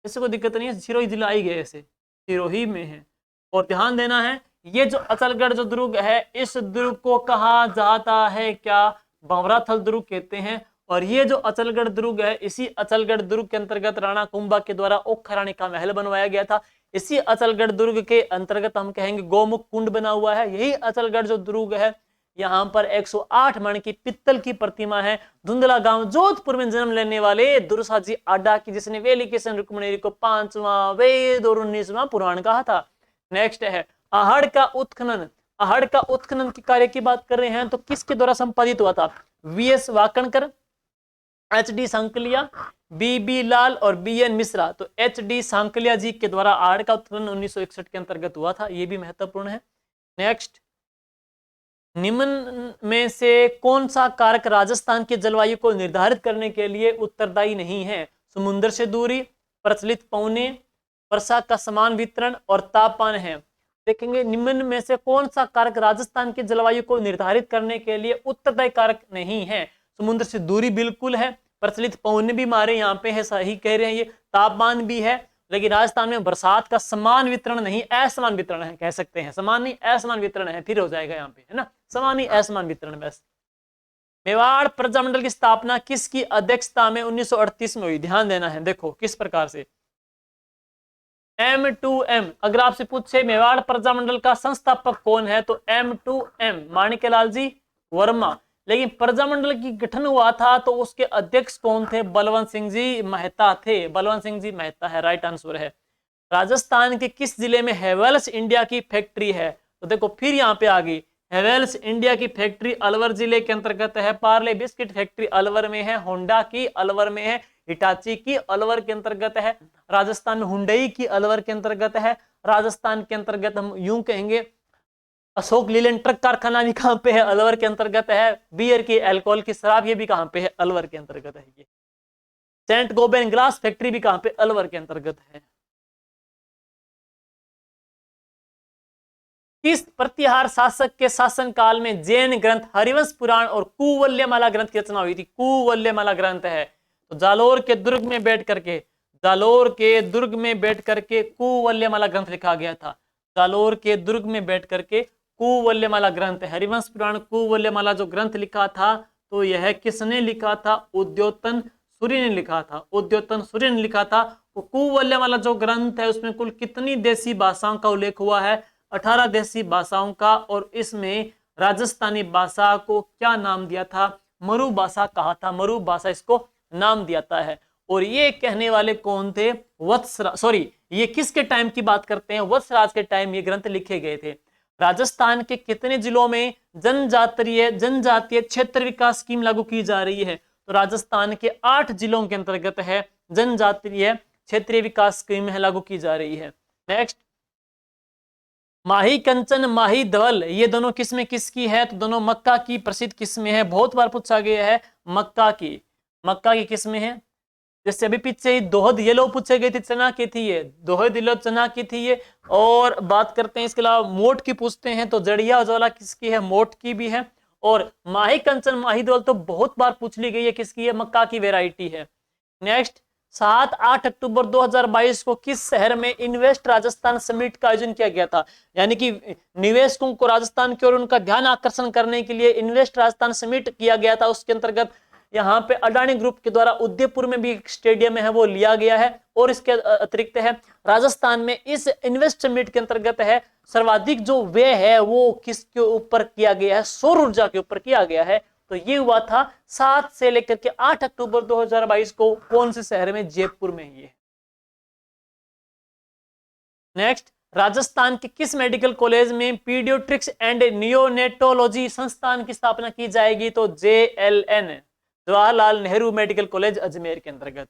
इससे कोई दिक्कत नहीं है, सिरोही जिला आई गया, ऐसे सिरोही में है। और ध्यान देना है, ये जो अचलगढ़ जो दुर्ग है, इस दुर्ग को कहा जाता है क्या? भंवराथल दुर्ग कहते हैं। और ये जो अचलगढ़ दुर्ग है, इसी अचलगढ़ दुर्ग के अंतर्गत राणा कुंभा के द्वारा ओखा रानी का महल बनवाया गया था। इसी अचलगढ़ दुर्ग के अंतर्गत हम कहेंगे गोमुख कुंड बना हुआ है। यही अचलगढ़ जो दुर्ग है, यहाँ पर 108 मण की पित्तल की प्रतिमा है। धुंधला गांव जोधपुर में जन्म लेने वाले दुर्सा जी आडा की, जिसने वेली किशन रुक्मणी को 5वां वेद और 19वां पुराण कहा था। नेक्स्ट है आहड़ का उत्खनन। आहड़ का उत्खनन के कार्य की बात कर रहे हैं तो किसके द्वारा संपादित हुआ था? VS Wakankar, HD. Sankalia, BB. Lal और बी.एन. मिश्रा। तो एच.डी. सांकलिया जी के द्वारा आहड़ का उत्खनन 1961 के अंतर्गत हुआ था, ये भी महत्वपूर्ण है। नेक्स्ट, निम्न में से कौन सा कारक राजस्थान की जलवायु को निर्धारित करने के लिए उत्तरदायी नहीं है? समुद्र से दूरी, प्रचलित पौने, वर्षा का समान वितरण और तापमान है। देखेंगे निम्न में से कौन सा कारक राजस्थान की जलवायु को निर्धारित करने के लिए उत्तरदायी कारक नहीं है? समुद्र से दूरी बिल्कुल है, प्रचलित पौने भी हमारे यहाँ पे है, सही कह रहे हैं ये, तापमान भी है, लेकिन राजस्थान में बरसात का समान वितरण नहीं, असमान वितरण है, कह सकते हैं, समान नहीं असमान वितरण है, फिर हो जाएगा यहाँ पे, है ना, समान ही असमान वितरण। बस मेवाड़ प्रजामंडल की स्थापना किसकी अध्यक्षता में 1938 में हुई? ध्यान देना है, देखो किस प्रकार से। M2M, अगर आपसे पूछे मेवाड़ प्रजामंडल का संस्थापक कौन है तो M2M माणिक्यलाल जी वर्मा। लेकिन प्रजामंडल की गठन हुआ था तो उसके अध्यक्ष कौन थे? बलवंत सिंह जी मेहता थे, बलवंत सिंह जी मेहता है, राइट आंसर है। राजस्थान के किस जिले में हेवेल्स इंडिया की फैक्ट्री है? तो देखो फिर यहाँ पे आ गई, हेवेल्स इंडिया की फैक्ट्री अलवर जिले के अंतर्गत है। पार्ले बिस्किट फैक्ट्री अलवर में है, होंडा की अलवर में है, हिटाची की अलवर के अंतर्गत है, राजस्थान में हुंडई की अलवर के अंतर्गत है। राजस्थान के अंतर्गत हम यूं कहेंगे अशोक लीलैंड ट्रक कारखाना भी कहां पे है? अलवर के अंतर्गत है। बियर की, अल्कोहल की, शराब ये भी कहां पे है? अलवर के अंतर्गत है। ये सेंट गोबेन ग्लास फैक्ट्री भी कहां पे? अलवर के अंतर्गत है। किस प्रतिहार शासक के शासन काल में जैन ग्रंथ हरिवंश पुराण और कुवल्यमाला ग्रंथ की रचना हुई थी? कुवल्यमाला ग्रंथ है। तो जालोर के दुर्ग में बैठ करके, जालोर के दुर्ग में बैठ करके कुवल्यमाला ग्रंथ लिखा गया था। जालोर के दुर्ग में बैठ करके कुवल्यमाला ग्रंथ है। हरिवंश पुराण कुवल्यमाला जो ग्रंथ लिखा था, तो यह किसने लिखा था? उद्योतन सूर्य ने लिखा था। उद्योतन सूर्य ने लिखा था। कुवल्यमाला जो ग्रंथ है उसमें कुल कितनी देशी भाषाओं का उल्लेख हुआ है? 18 देशी भाषाओं का। और इसमें राजस्थानी भाषा को क्या नाम दिया था? मरु भाषा कहा था। मरु भाषा इसको नाम दिया है। और ये कहने वाले कौन थे? वत्सराज, सॉरी, ये किसके टाइम की बात करते हैं? वत्सराज के टाइम ये ग्रंथ लिखे गए थे। राजस्थान के कितने जिलों में जनजातीय क्षेत्र विकास स्कीम लागू की जा रही है? तो राजस्थान के 8 जिलों के अंतर्गत है जनजातीय क्षेत्रीय विकास स्कीम है लागू की जा रही है। नेक्स्ट, माही कंचन माही धवल, ये दोनों किस्में किसकी है? तो दोनों मक्का की प्रसिद्ध किस्में है। बहुत बार पूछा गया है मक्का की किस्में है। जैसे अभी पीछे ही दोहद येलो पूछे गए थे, चना की थी ये, दोहद येलो चना की थी ये। और बात करते हैं इसके अलावा मोट की पूछते हैं, तो जड़िया उजवाला किसकी है? मोट की भी है। और माही कंचन माही धवल तो बहुत बार पूछ ली गई है, किसकी है? मक्का की वेराइटी है। नेक्स्ट, 7-8 अक्टूबर 2022 को किस शहर में इन्वेस्ट राजस्थान समिट का आयोजन किया गया था? यानी कि निवेशकों को राजस्थान की ओर उनका ध्यान आकर्षण करने के लिए इन्वेस्ट राजस्थान समिट किया गया था। उसके अंतर्गत यहाँ पे अडानी ग्रुप के द्वारा उदयपुर में भी एक स्टेडियम है वो लिया गया है। और इसके अतिरिक्त है राजस्थान में इस इन्वेस्ट समिट के अंतर्गत है सर्वाधिक जो व्यय है वो किसके ऊपर किया गया है? सौर ऊर्जा के ऊपर किया गया है। तो ये हुआ था 7 से लेकर के 8 अक्टूबर 2022 को। कौन से शहर में? जयपुर में ये। नेक्स्ट, राजस्थान के किस मेडिकल कॉलेज में पीडियाट्रिक्स एंड नियोनेटोलॉजी संस्थान की स्थापना की जाएगी? तो JLN, Jawaharlal Nehru medical college Ajmer के अंतर्गत।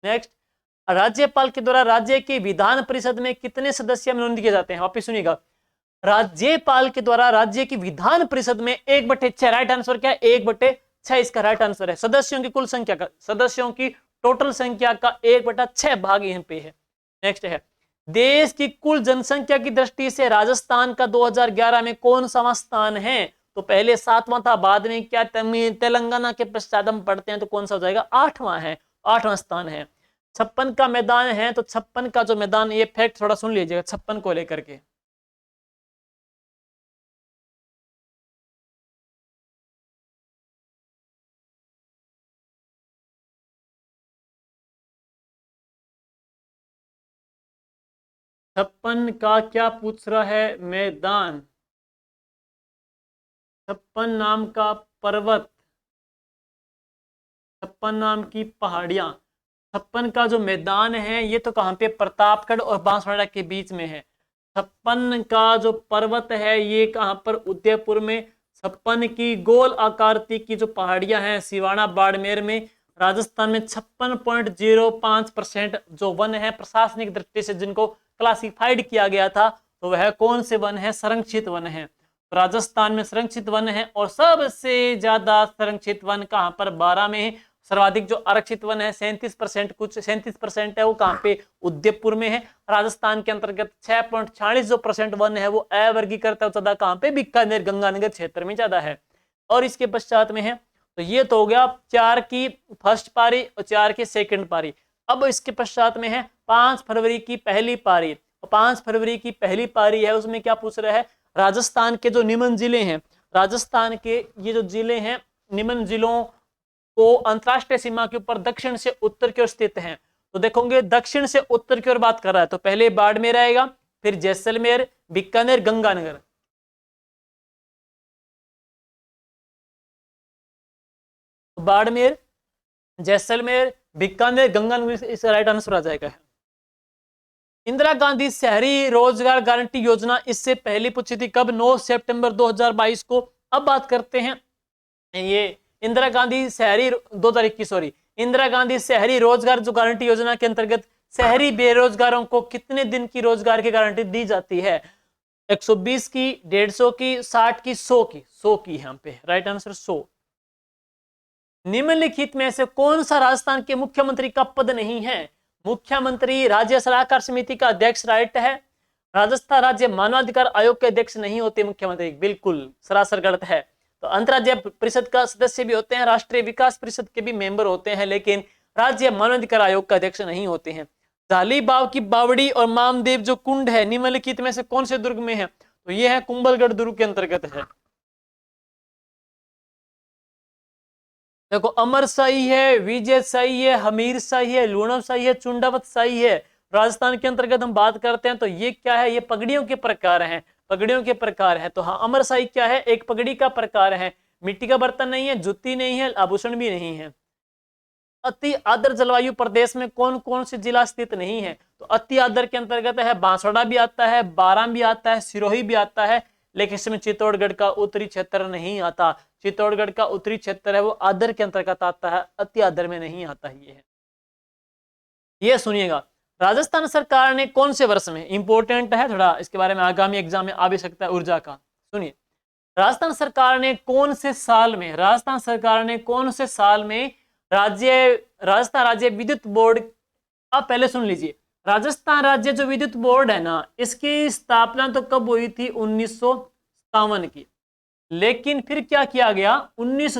नेक्स्ट, राज्यपाल के द्वारा राज्य की विधान परिषद में कितने सदस्य मनोनीत किए जाते हैं? वापिस सुनिएगा, राज्यपाल के द्वारा राज्य की विधान परिषद में 1/6, राइट आंसर क्या है? 1/6 इसका राइट आंसर है। सदस्यों की कुल संख्या का, सदस्यों की टोटल संख्या का 1/6 भाग यहाँ पे है। नेक्स्ट है, देश की कुल जनसंख्या की दृष्टि से राजस्थान का 2011 में कौन सा स्थान है? तो पहले 7वां था, बाद में क्या तेलंगाना के पश्चात हम पढ़ते हैं तो कौन सा हो जाएगा? 8वां है, 8वां स्थान है। 56 का मैदान है, तो 56 का जो मैदान, ये फैक्ट थोड़ा सुन लीजिएगा 56 को लेकर के। छप्पन का क्या पूछ रहा है? मैदान। 56 नाम का पर्वत, 56 नाम की पहाड़ियां। 56 का जो मैदान है ये तो कहाँ पे? प्रतापगढ़ और बांसवाड़ा के बीच में है। 56 का जो पर्वत है ये कहाँ पर? उदयपुर में। 56 की गोल आकृति की जो पहाड़ियां हैं सिवाना बाड़मेर में। राजस्थान में 56.05% जो वन है प्रशासनिक दृष्टि से जिनको क्लासिफाइड किया गया था, तो वह कौन से वन है? संरक्षित वन है। राजस्थान में संरक्षित वन है। और सबसे ज्यादा संरक्षित वन कहाँ पर? 12 में है। सर्वाधिक जो आरक्षित वन है 37%, कुछ 37% है, वो कहाँ पे? उदयपुर में है। राजस्थान के अंतर्गत 6.46 जो % वन है वो अवर्गीकृत है, ज्यादा कहाँ पे? बीकानेर गंगानगर क्षेत्र में ज्यादा है। और इसके पश्चात में है, तो ये तो हो गया 4 की फर्स्ट पारी और 4 की सेकंड पारी। अब इसके पश्चात में है 5 फरवरी की पहली पारी। 5 फरवरी की पहली पारी है, उसमें क्या पूछ रहा है? राजस्थान के जो निम्न जिले हैं, राजस्थान के ये जो जिले हैं, निम्न जिलों को अंतरराष्ट्रीय सीमा के ऊपर दक्षिण से उत्तर की ओर स्थित हैं। तो देखोगे दक्षिण से उत्तर की ओर बात कर रहा है, तो पहले बाड़मेर आएगा, फिर जैसलमेर, बीकानेर, गंगानगर। बाड़मेर, जैसलमेर, बीकानेर, गंगानगर, इसका राइट आंसर आ जाएगा। इंदिरा गांधी शहरी रोजगार गारंटी योजना इससे पहले पूछी थी, कब? 9 सितंबर 2022 को। अब बात करते हैं ये इंदिरा गांधी शहरी 2021, सॉरी, इंदिरा गांधी शहरी रोजगार जो गारंटी योजना के अंतर्गत शहरी बेरोजगारों को कितने दिन की रोजगार की गारंटी दी जाती है? 120 की, 150 की, 60 की, 100 की? 100 की यहाँ पे राइट आंसर 100। निम्नलिखित में से कौन सा राजस्थान के मुख्यमंत्री का पद नहीं है? मुख्यमंत्री राज्य सलाहकार समिति का अध्यक्ष राइट है। राजस्थान राज्य मानवाधिकार आयोग के अध्यक्ष नहीं होते मुख्यमंत्री, बिल्कुल सरासर गलत है। तो अंतर्राज्य परिषद का सदस्य भी होते हैं, राष्ट्रीय विकास परिषद के भी मेंबर होते हैं, लेकिन राज्य मानवाधिकार आयोग का अध्यक्ष नहीं होते हैं। जालीबाव की बावड़ी और मामदेव जो कुंड है निम्नलिखित में से कौन से दुर्ग में है? तो ये है कुंभलगढ़ दुर्ग के अंतर्गत है। देखो अमर शाही है, विजय शाही है, हमीर शाही है, लूणव शाही है, चुंडावत शाही है। राजस्थान के अंतर्गत हम बात करते हैं तो ये क्या है? ये पगड़ियों के प्रकार हैं, पगड़ियों के प्रकार है। तो हाँ, अमर शाही क्या है? एक पगड़ी का प्रकार है, मिट्टी का बर्तन नहीं है, जुत्ती नहीं है, आभूषण भी नहीं है। अति आर्द्र जलवायु प्रदेश में कौन कौन से जिला स्थित नहीं है? तो अति आर्द्र के अंतर्गत है बांसवाड़ा भी आता है, बारां भी आता है, सिरोही भी आता है, लेकिन इसमें चित्तौड़गढ़ का उत्तरी क्षेत्र नहीं आता। चित्तौड़गढ़ का उत्तरी क्षेत्र है वो आर्द्र के अंतर्गत आता है, अति आर्द्र में नहीं आता ये है। ये सुनिएगा, राजस्थान सरकार ने कौन से वर्ष में, इंपोर्टेंट है थोड़ा, इसके बारे में आगामी एग्जाम में आ भी सकता है ऊर्जा का। सुनिए, राजस्थान सरकार ने कौन से साल में, राजस्थान सरकार ने कौन से साल में राजस्थान राज्य विद्युत बोर्ड, आप पहले सुन लीजिए, राजस्थान राज्य जो विद्युत बोर्ड है ना, इसकी स्थापना तो कब हुई थी? 1957 की। लेकिन फिर क्या किया गया? 19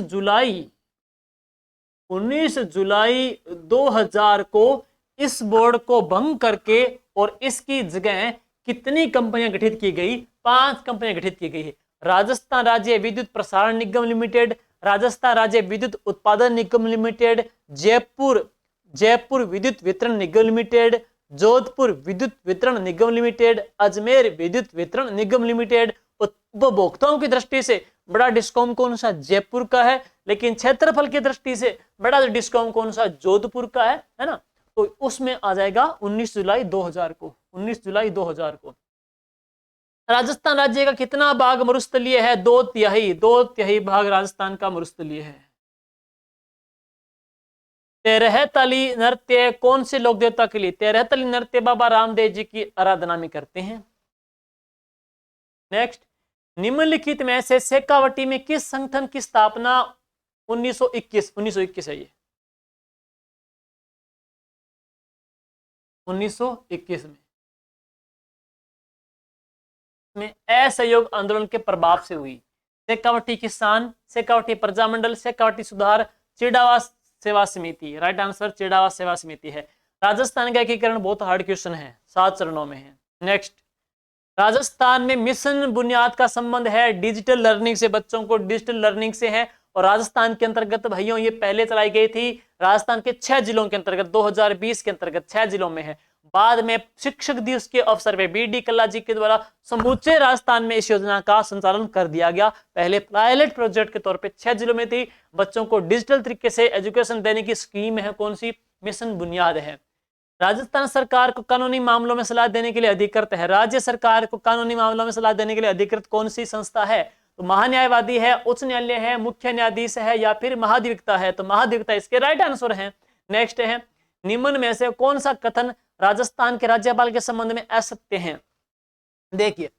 जुलाई 2000 को इस बोर्ड को भंग करके और इसकी जगह कितनी कंपनियां गठित की गई? 5 कंपनियां गठित की गई है। राजस्थान राज्य विद्युत प्रसारण निगम लिमिटेड, राजस्थान राज्य विद्युत उत्पादन निगम लिमिटेड, जयपुर विद्युत वितरण निगम लिमिटेड, जोधपुर विद्युत वितरण निगम लिमिटेड, अजमेर विद्युत वितरण निगम लिमिटेड। उपभोक्ताओं की दृष्टि से बड़ा डिस्कॉम कौन सा? जयपुर का है, लेकिन क्षेत्रफल की दृष्टि से बड़ा डिस्कॉम कौन सा? जोधपुर का है ना। तो उसमें आ जाएगा 19 जुलाई 2000 को, 19 जुलाई 2000 को। राजस्थान राज्य का कितना भाग मरुस्थलीय है? 2/3 भाग राजस्थान का मरुस्थलीय है। तेरहतली नृत्य कौन से लोक देवता के लिए? तेरहतली नृत्य बाबा रामदेव जी की आराधना में करते हैं। नेक्स्ट, निम्नलिखित में से शेखावटी में किस संगठन की स्थापना 1921 है? ये 1921 में असहयोग आंदोलन के प्रभाव से हुई। शेखावटी किसान, शेखावटी प्रजामंडल, शेखावटी सुधार, चिड़ावास सेवा समिति। राइट आंसर चिड़ावास सेवा समिति है। राजस्थान का एकीकरण बहुत हार्ड क्वेश्चन है, 7 चरणों में है। नेक्स्ट, राजस्थान में मिशन बुनियाद का संबंध है डिजिटल लर्निंग से, बच्चों को डिजिटल लर्निंग से है। और राजस्थान के अंतर्गत भाइयों ये पहले चलाई गई थी राजस्थान के 6 जिलों के अंतर्गत, 2020 के अंतर्गत 6 जिलों में है। बाद में शिक्षक दिवस के अवसर पे BD कल्ला जी के द्वारा समूचे राजस्थान में इस योजना का संचालन कर दिया गया। पहले पायलट प्रोजेक्ट के तौर पे 6 जिलों में थी। बच्चों को डिजिटल तरीके से एजुकेशन देने की स्कीम है, कौन सी? मिशन बुनियाद है। राजस्थान सरकार को कानूनी मामलों में सलाह देने के लिए अधिकृत है। राज्य सरकार को कानूनी मामलों में सलाह देने के लिए अधिकृत कौन सी संस्था है? तो महान्यायवादी है, उच्च न्यायालय है, मुख्य न्यायाधीश है, या फिर महाधिवक्ता है? तो महाधिवक्ता इसके राइट आंसर है। नेक्स्ट है, निम्न में से कौन सा कथन राजस्थान के राज्यपाल के संबंध में असत्य है? देखिए,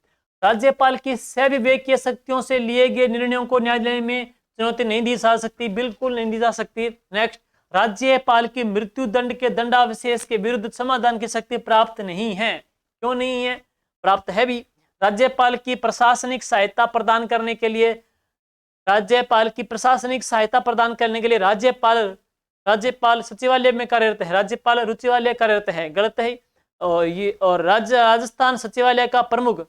राज्यपाल की सविवेकीय शक्तियों से लिए गए निर्णयों को न्यायालय में चुनौती नहीं दी जा सकती, बिल्कुल नहीं दी जा सकती। नेक्स्ट, राज्यपाल की मृत्यु दंड के दंडाविशेष के विरुद्ध समाधान की शक्ति प्राप्त नहीं है। क्यों नहीं है? प्राप्त है भी। राज्यपाल की प्रशासनिक सहायता प्रदान करने के लिए, राज्यपाल की प्रशासनिक सहायता प्रदान करने के लिए राज्यपाल सचिवालय में कार्यरत है, राज्यपाल रुचिवालय कार्यरत है, गलत है। और ये और राजस्थान सचिवालय का प्रमुख,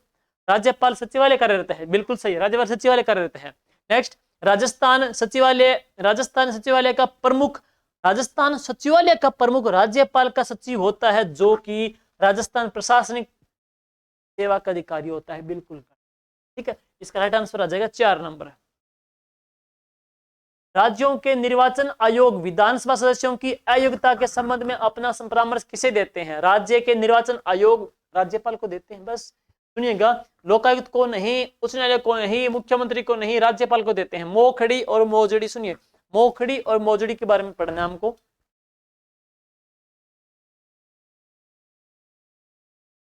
राज्यपाल सचिवालय कार्यरत है, बिल्कुल सही, राज्यपाल सचिवालय कार्यरत है। नेक्स्ट, राजस्थान सचिवालय का प्रमुख, राजस्थान सचिवालय का प्रमुख राज्यपाल का सचिव होता है, जो कि राजस्थान प्रशासनिक सेवा का अधिकारी होता है, बिल्कुल ठीक है। इसका राइट आंसर आ जाएगा 4 नंबर। राज्यों के निर्वाचन आयोग विधानसभा सदस्यों की अयोग्यता के संबंध में अपना परामर्श किसे देते हैं? राज्य के निर्वाचन आयोग राज्यपाल को देते हैं। बस सुनिएगा, लोकायुक्त को नहीं, उच्च न्यायालय को नहीं, मुख्यमंत्री को नहीं, राज्यपाल को देते हैं। मोखड़ी और मोजड़ी, सुनिए, मोखड़ी और मोजड़ी के बारे में पढ़ना है हमको।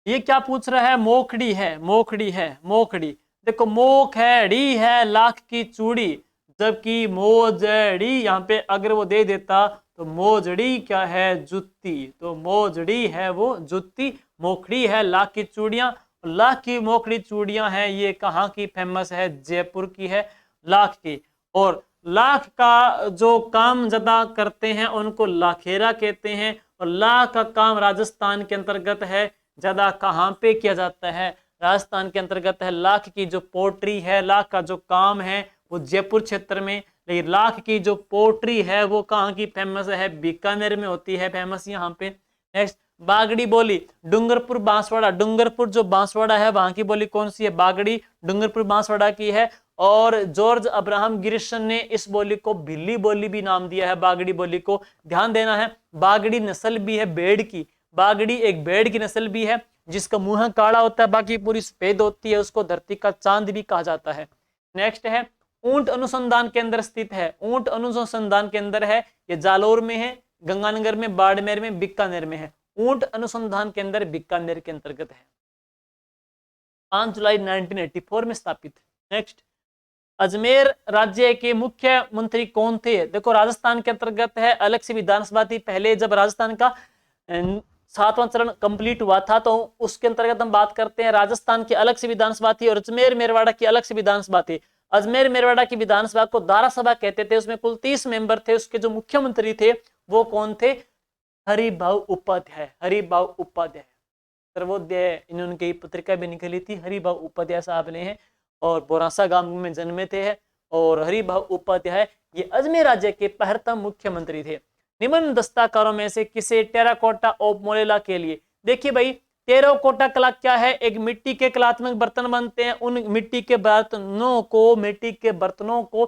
ये क्या पूछ रहा है? मोखड़ी है, मोखड़ी है, मोखड़ी। देखो, मोख है, ड़ी है, लाख की चूड़ी, जबकि मोजड़ी यहाँ पे अगर वो दे देता तो तो मोजड़ी क्या है? जुत्ती। तो मोजड़ी है वो जुत्ती। मोखड़ी है लाख की चूड़ियां। लाख की मोखड़ी चूड़ियां हैं, ये कहाँ की फेमस है? जयपुर की है, लाख की। और लाख का जो काम ज्यादा करते हैं उनको लाखेरा कहते हैं। और लाख का काम राजस्थान के अंतर्गत है, ज्यादा कहाँ पे किया जाता है? राजस्थान के अंतर्गत है। लाख की जो पोट्री है, लाख का जो काम है वो जयपुर क्षेत्र में, लेकिन लाख की जो पोट्री है वो कहाँ की फेमस है? बीकानेर में होती है फेमस यहाँ पे। नेक्स्ट, बागड़ी बोली, डूंगरपुर बांसवाड़ा। डूंगरपुर जो बांसवाड़ा है वहां की बोली कौन सी है? बागड़ी, डूंगरपुर बांसवाड़ा की है। और जॉर्ज अब्राहम गिरिसन ने इस बोली को भिल्ली बोली भी नाम दिया है, बागड़ी बोली को। ध्यान देना है, बागड़ी नस्ल भी है भेड़ की। बागड़ी एक भेड़ की नस्ल भी है जिसका मुंह काला होता है, बाकी पूरी सफेद होती है, उसको धरती का चांद भी कहा जाता है। नेक्स्ट है, ऊंट अनुसंधान केंद्र स्थित है। ऊंट अनुसंधान केंद्र है, ये जालोर में है, गंगानगर में, बाड़मेर में, बीकानेर में है। ऊंट अनुसंधान केंद्र बीकानेर के अंतर्गत है, 5 जुलाई 1984 में स्थापित। नेक्स्ट, अजमेर राज्य के मुख्यमंत्री कौन थे? देखो राजस्थान के अंतर्गत है, अलग से विधानसभा थी पहले। जब राजस्थान का 7वां चरण कंप्लीट हुआ था तो उसके अंतर्गत हम बात करते हैं। राजस्थान की अलग से विधानसभा थी और अजमेर मेरवाड़ा की अलग से विधानसभा थी। अजमेर मेरवाड़ा की विधानसभा को दारा सभा कहते थे, उसमें कुल 30 मेंबर थे। उसके जो मुख्यमंत्री थे वो कौन थे? हरिभाऊ उपाध्याय। हरिभाऊ उपाध्याय सर्वोदय, इन्होंने पत्रिका भी निकली थी, हरिभाऊ उपाध्याय साहब ने है, और बोरासा गांव में जन्मे थे। और हरिभाऊ उपाध्याय ये अजमेर राज्य के प्रथम मुख्यमंत्री थे। निम्न दस्ताकारों में से किसे टेराकोटा ऑफ मोरेला के लिए? देखिए भाई, टेराकोटा कला क्या है? एक मिट्टी के कलात्मक बर्तन बनते हैं, उन मिट्टी के बर्तनों को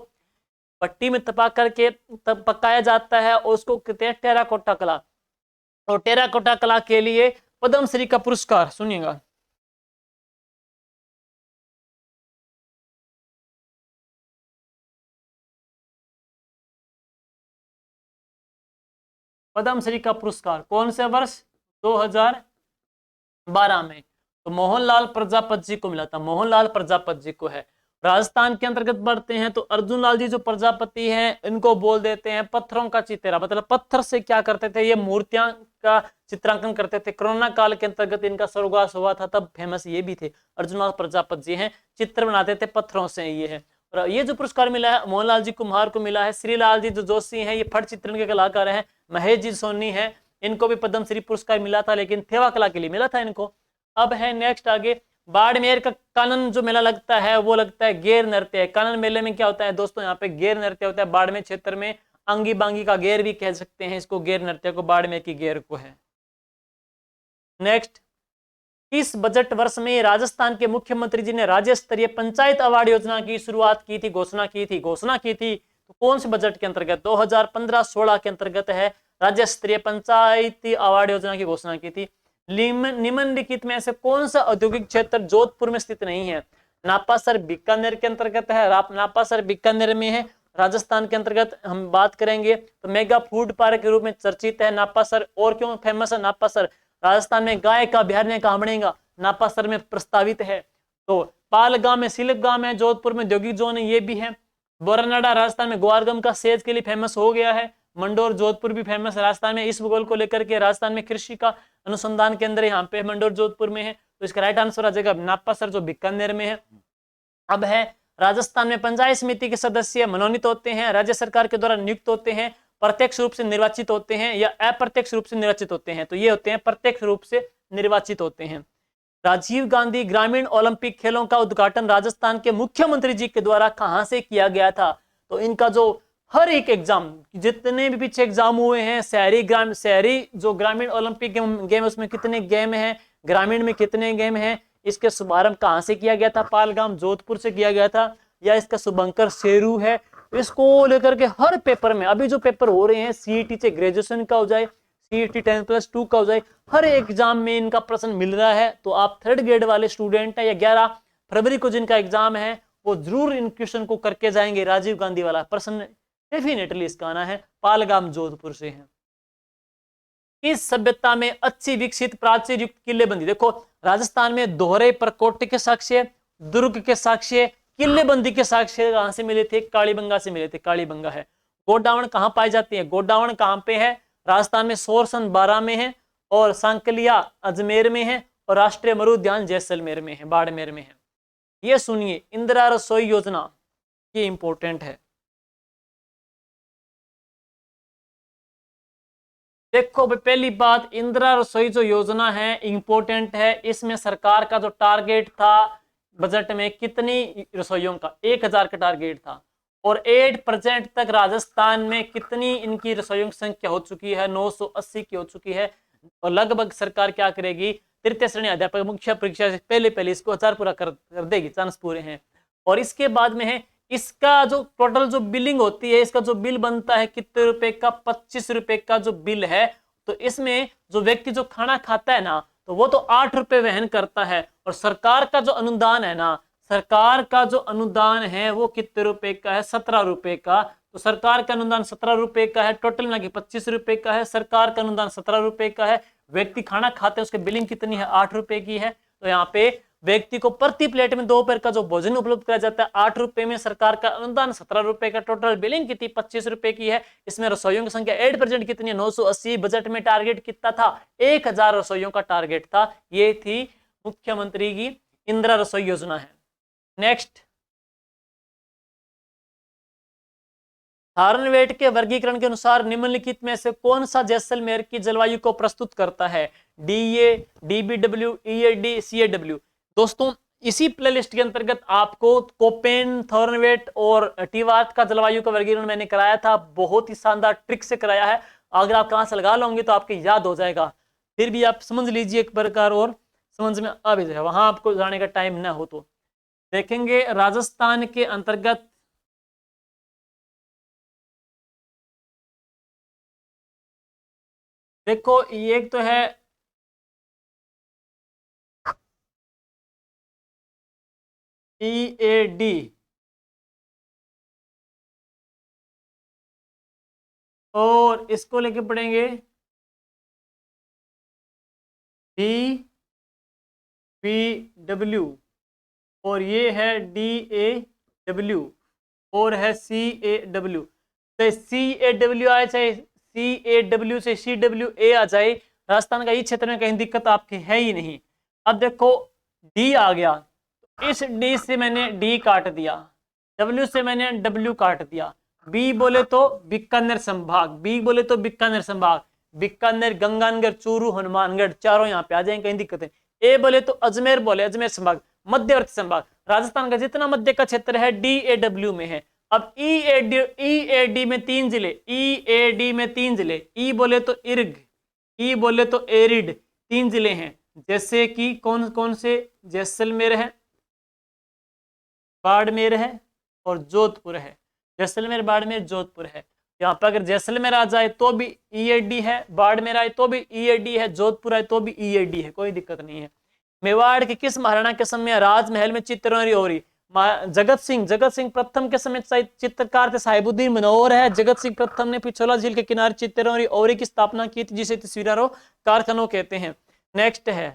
पट्टी में तपा करके तब पकाया जाता है और उसको कहते हैं टेराकोटा कला। और टेराकोटा कला के लिए पद्मश्री का पुरस्कार, सुनिएगा, पद्मश्री का पुरस्कार कौन से वर्ष? 2012 में। तो मोहनलाल प्रजापति जी को मिला था, मोहनलाल प्रजापति जी को है। राजस्थान के अंतर्गत बढ़ते हैं तो अर्जुन लाल जी जो प्रजापति हैं इनको बोल देते हैं पत्थरों का चितेरा। मतलब पत्थर से क्या करते थे? ये मूर्तियां का चित्रांकन करते थे। कोरोना काल के अंतर्गत इनका स्वर्गवास हुआ था, तब फेमस ये भी थे। अर्जुन लाल प्रजापति जी हैं, चित्र बनाते थे पत्थरों से, ये है। और ये जो पुरस्कार मिला है मोहनलाल जी कुम्हार को मिला है। श्रीलाल जी जो जोशी हैं ये फट चित्रण के कलाकार हैं। महेश जी सोनी है, इनको भी पद्मश्री पुरस्कार मिला था, लेकिन थेवा कला के लिए मिला था इनको। अब है नेक्स्ट आगे, बाड़मेर का कानन जो मेला लगता है वो लगता है गेर नृत्य। कानन मेले में क्या होता है दोस्तों? यहाँ पे गेर नृत्य होता है। बाड़मेर क्षेत्र में अंगी बांगी का गेर भी कह सकते हैं इसको, गेर नृत्य को, बाड़मेर की गेर को है। नेक्स्ट, इस बजट वर्ष में राजस्थान के मुख्यमंत्री जी ने राज्य स्तरीय पंचायत अवार्ड योजना की शुरुआत की थी, घोषणा की थी। तो कौन से बजट के अंतर्गत? 2015-16 के अंतर्गत है, राज्य स्तरीय पंचायती अवार्ड योजना की घोषणा की थी। निम्नलिखित में से कौन सा औद्योगिक क्षेत्र जोधपुर में स्थित नहीं है? नापासर बीकानेर के अंतर्गत है, नापासर बीकानेर में है। राजस्थान के अंतर्गत हम बात करेंगे तो मेगा फूड पार्क के रूप में चर्चित है नापासर। और क्यों फेमस है नापासर? राजस्थान में गाय का अभ्यारण्य कहाँ बनेगा? नापासर में प्रस्तावित है। तो पालगाम में सिलपगाम है, जोधपुर में औद्योगिक जोन है, ये भी है। बोरानाडा राजस्थान में ग्वारगम का सेज के लिए फेमस हो गया है। मंडोर जोधपुर भी फेमस है राजस्थान में। इस भूगोल को लेकर के राजस्थान में कृषि का अनुसंधान केंद्र यहाँ पे मंडोर जोधपुर में है। तो इसका राइट आंसर आ जाएगा नापासर जो बीकानेर में है। अब है, राजस्थान में पंचायत समिति के सदस्य मनोनीत होते हैं, राज्य सरकार के द्वारा नियुक्त होते हैं, प्रत्यक्ष रूप से निर्वाचित होते हैं या अप्रत्यक्ष रूप से निर्वाचित होते हैं? तो ये होते हैं प्रत्यक्ष रूप से निर्वाचित होते हैं। राजीव गांधी ग्रामीण ओलंपिक खेलों का उद्घाटन राजस्थान के मुख्यमंत्री जी के द्वारा कहां से किया गया था? तो इनका जो हर एक एग्जाम, जितने भी पीछे एग्जाम हुए हैं, शहरी जो ग्रामीण ओलंपिक गेम उसमें कितने गेम हैं, ग्रामीण में कितने गेम हैं, इसके शुभारंभ कहां से किया गया था? पालगाम जोधपुर से किया गया था, या इसका शुभंकर शेरू है? इसको लेकर के हर पेपर में, अभी जो पेपर हो रहे हैं, सीईटी से ग्रेजुएशन का हो जाए, सीईटी 10+2 का हो जाए, हर एग्जाम में इनका प्रश्न मिल रहा है। तो आप 3rd ग्रेड वाले स्टूडेंट है या 11 फरवरी को जिनका एग्जाम है वो जरूर इन क्वेश्चन को करके जाएंगे। राजीव गांधी वाला प्रश्न डेफिनेटली इसका आना है, पालगाम जोधपुर से है। इस सभ्यता में अच्छी विकसित प्राचीर युक्त किलेबंदी, देखो राजस्थान में दोहरे प्रकोष्ठ के साक्ष्य, दुर्ग के साक्ष्य, किलेबंदी के साक्ष्य कहां से मिले थे? कालीबंगा से मिले थे, कालीबंगा है। गोडावण कहाँ पाई जाती है? गोडावण कहाँ पे है? राजस्थान में सोरसन बारां में है, और सांकलिया अजमेर में है, और राष्ट्रीय मरुद्यान जैसलमेर में है, बाड़मेर में है। ये सुनिए, इंदिरा रसोई योजना, ये इंपॉर्टेंट है। देखो भाई, पहली बात, इंदिरा रसोई जो योजना है इंपॉर्टेंट है। इसमें सरकार का जो टारगेट था बजट में, कितनी रसोइयों का? 1000 का टारगेट था, और 8% तक राजस्थान में कितनी इनकी रसोइयों की संख्या हो चुकी है? 980 की हो चुकी है। और लगभग सरकार क्या करेगी? तृतीय श्रेणी अध्यापक मुख्य परीक्षा से पहले पहले इसको 1000 पूरा कर देगी, चांस पूरे हैं। और इसके बाद में है, इसका जो टोटल जो बिलिंग होती है, इसका जो बिल बनता है कितने रुपए का? 25 रुपए का जो बिल है। तो इसमें जो व्यक्ति जो खाना खाता है ना, तो वो तो 8 रुपए वहन करता है। और सरकार का जो अनुदान है ना, सरकार का जो अनुदान है वो कितने रुपए का है? 17 रुपए का। तो सरकार का अनुदान 17 रुपए का है, टोटल मिला के 25 रुपए का है। सरकार का अनुदान 17 रुपए का है, व्यक्ति खाना खाते हैं उसके बिलिंग कितनी है? 8 रुपए की है। तो यहाँ पे व्यक्ति को प्रति प्लेट में दोपहर का जो भोजन उपलब्ध कराया जाता है 8 रुपए में, सरकार का अनुदान 17 रुपए का, टोटल बिलिंग कितनी? 25 रुपए की है। इसमें रसोइयों की संख्या 8% कितनी है? 980। बजट में टारगेट कितना था? 1000 रसोइयों का टारगेट था। ये थी मुख्यमंत्री की इंदिरा रसोई योजना है। नेक्स्ट, फारेनहाइट के वर्गीकरण के अनुसार निम्नलिखित में से कौन सा जैसलमेर की जलवायु को प्रस्तुत करता है? DA, DBW, EAD, CAW. दोस्तों, इसी प्लेलिस्ट के अंतर्गत आपको कोपेन, थॉर्नवेट और टीवार्थ का जलवायु का वर्गीकरण मैंने कराया था, बहुत ही शानदार ट्रिक से कराया है। अगर आप कहां से लगा लोगे तो आपके याद हो जाएगा। फिर भी आप समझ लीजिए एक प्रकार, और समझ में आ भी जाए, वहां आपको जाने का टाइम ना हो तो। देखेंगे राजस्थान के अंतर्गत, देखो ये एक तो है ईएडी, और इसको लेके पढ़ेंगे डी पी डब्ल्यू, और ये है डी ए डब्ल्यू, और है सी ए डब्ल्यू। तो सी ए डब्ल्यू आए, चाहे सी ए डब्ल्यू से सी डब्ल्यू ए आ जाए, राजस्थान का इस क्षेत्र में कहीं दिक्कत आपकी है ही नहीं। अब देखो डी आ गया, तो इस डी से मैंने डी काट दिया, डब्ल्यू से मैंने डब्ल्यू काट दिया। बी बोले तो बीकानेर संभाग, बी बोले तो बीकानेर संभाग, बीकानेर, गंगानगर, चूरू, हनुमानगढ़, चारों यहाँ पे आ जाएंगे, कहीं दिक्कत है। ए बोले तो अजमेर, बोले अजमेर संभाग, मध्यवर्ती संभाग, राजस्थान का जितना मध्य का क्षेत्र है डी ए डब्ल्यू में है। अब ई ए डी में 3 जिले, ई ए डी में 3 जिले, ई बोले तो इर्ग, ई बोले तो एरिड, 3 जिले हैं। जैसे कि कौन कौन से? जैसलमेर है, बाड़मेर है, और जोधपुर है। जैसलमेर, बाड़मेर, जोधपुर है। यहाँ पर अगर जैसलमेर आ जाए तो भी ईएडी है, बाड़मेर आए तो भी ईएडी है, जोधपुर आए तो भी ईएडी है, कोई दिक्कत नहीं है। मेवाड़ के किस महाराणा के समय राजमहल में चित्रकारी हो रही? जगत सिंह प्रथम के समय चित्रकार थे साहिबुद्दीन मनोहर है। जगत सिंह प्रथम ने पिछोला झील के किनारे चित्रकारी ओरी की स्थापना की थी, जिसे तस्वीरों कारखानों कहते हैं। नेक्स्ट है,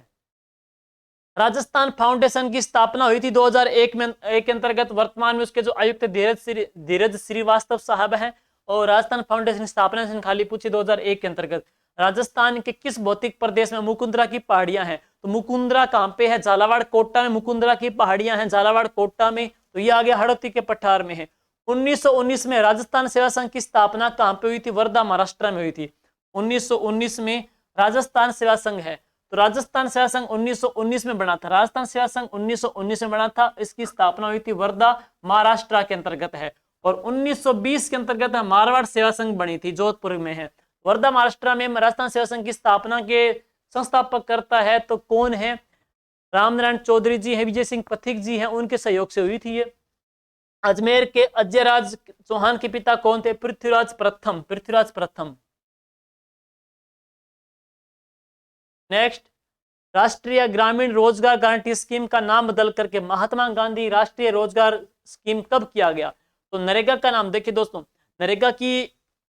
राजस्थान फाउंडेशन की स्थापना हुई थी 2001 में, एक के अंतर्गत। वर्तमान में उसके जो आयुक्त धीरज श्रीवास्तव साहब हैं, और राजस्थान फाउंडेशन स्थापना से खाली पूछी 2001 के अंतर्गत। राजस्थान के किस भौतिक प्रदेश में मुकुंदरा की पहाड़ियां हैं? तो मुकुंदरा कहाँ पे है? झालावाड़ कोटा में मुकुंदरा की पहाड़ियां हैं, झालावाड़ कोटा में। तो ये आगे हड़ौती के पठार में है। 1919 में राजस्थान सेवा संघ की स्थापना कहाँ पे हुई थी? वर्धा, महाराष्ट्र में हुई थी। 1919 में राजस्थान सेवा संघ है, तो राजस्थान सेवा संघ 1919 में बना था। राजस्थान सेवा संघ 1919 में बना था, इसकी स्थापना हुई थी वर्धा, महाराष्ट्र के अंतर्गत है। और 1920 के अंतर्गत मारवाड़ सेवा संघ बनी थी, जोधपुर में है। वर्धा, महाराष्ट्र में राजस्थान सेवा संघ की स्थापना के संस्थापक करता है तो कौन है? रामनारायण चौधरी जी है, विजय सिंह पथिक जी हैं, उनके सहयोग से हुई थी ये। अजमेर के अजयराज चौहान के पिता कौन थे? पृथ्वीराज प्रथम, पृथ्वीराज प्रथम। नेक्स्ट, राष्ट्रीय ग्रामीण रोजगार गारंटी स्कीम का नाम बदल करके महात्मा गांधी राष्ट्रीय रोजगार स्कीम कब किया गया? तो नरेगा का नाम देखिए दोस्तों, नरेगा की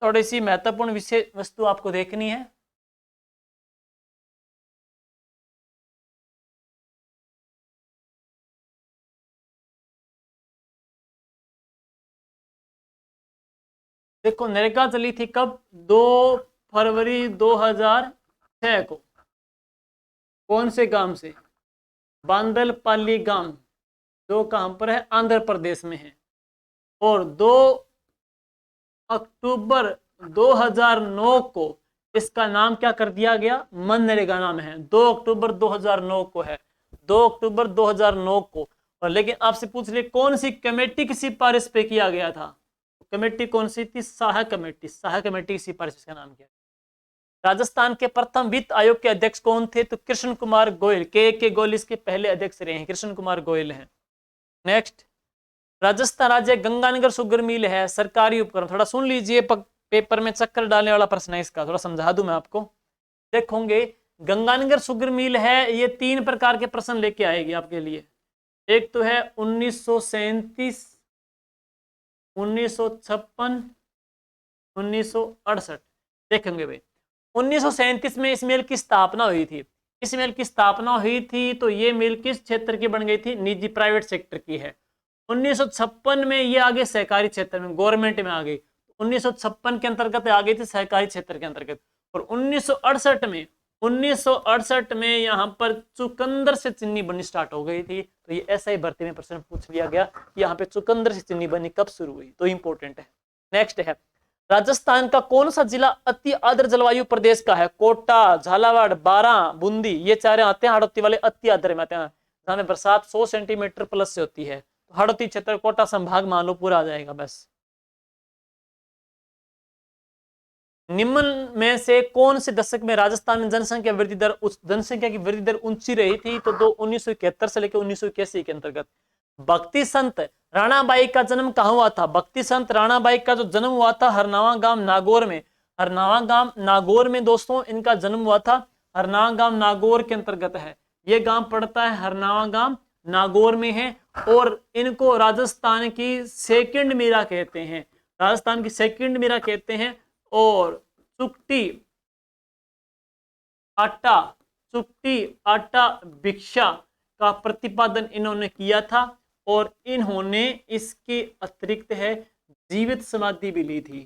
थोड़ी सी महत्वपूर्ण विषय वस्तु आपको देखनी है। देखो नरेगा चली थी कब? 2 फरवरी 2006 को। कौन से गांव से? बांदलपल्ली गांव, जो कहां पर है? आंध्र प्रदेश में है। और 2 अक्टूबर 2009 को इसका नाम क्या कर दिया गया? मनरेगा नाम है। 2 अक्टूबर 2009 को है, 2 अक्टूबर 2009 को। और लेकिन आपसे पूछ ले कौन सी कमेटी की सिफारिश पे किया गया था? कमेटी कौन सी थी? शाह कमेटी। शाह कमेटी की सिफारिश का नाम क्या? राजस्थान के प्रथम वित्त आयोग के अध्यक्ष कौन थे? तो कृष्ण कुमार गोयल। के गोयल इसके पहले अध्यक्ष रहे हैं, कृष्ण कुमार गोयल हैं। नेक्स्ट, राजस्थान राज्य गंगानगर शुगर मिल है सरकारी उपक्रम। थोड़ा सुन लीजिए, पेपर में चक्कर डालने वाला प्रश्न है इसका, थोड़ा समझा दूं मैं आपको। देखोगे गंगानगर शुगर मिल है, ये 3 प्रकार के प्रश्न लेके आएगी आपके लिए। एक तो है 1937, 1956, 1968। देखेंगे भाई 1937 में इस मिल की स्थापना हुई थी। इस मिल की स्थापना हुई थी तो ये मिल किस क्षेत्र की बन गई थी? निजी प्राइवेट सेक्टर की है। 1956 में ये आगे सहकारी क्षेत्र में, गवर्नमेंट में आ गई। 1956 के अंतर्गत आ गई थी सहकारी क्षेत्र के अंतर्गत। और 1968 में यहाँ पर चुकंदर से चीनी बननी स्टार्ट हो गई थी। तो ये ऐसा ही भर्ती में प्रश्न पूछ लिया गया, यहाँ पे चुकंदर से चीनी बननी कब शुरू हुई, तो इंपॉर्टेंट है। नेक्स्ट है, राजस्थान का कौन सा जिला अति आर्द्र जलवायु प्रदेश का है? कोटा, झालावाड़, बारां, बूंदी, ये 4 आते हैं हाड़ौती वाले अति आर्द्र में आते हैं, जहां में बरसात 100 सेंटीमीटर प्लस से होती है। तो हाड़ौती क्षेत्र, कोटा संभाग मान लो, पूरा आ जाएगा बस। निम्न में से कौन से दशक में राजस्थान में जनसंख्या की वृद्धि दर ऊंची रही थी? तो 1971 से लेकर 1981 के अंतर्गत। भक्ति संत राणाबाई का जन्म कहाँ हुआ था? भक्ति संत राणाबाई का जो जन्म हुआ था हरनावा गांव नागौर में। हरनावा गांव नागौर में दोस्तों इनका जन्म हुआ था। हरनावा गांव नागौर के अंतर्गत है ये गांव, पड़ता है हरनावा गांव, नागौर में है। और इनको राजस्थान की सेकंड मीरा कहते हैं, राजस्थान की सेकंड मीरा कहते हैं। और चुक्टी आटा भिक्षा का प्रतिपादन इन्होंने किया था। और इन्होंने इसके अतिरिक्त है जीवित समाधि भी ली थी,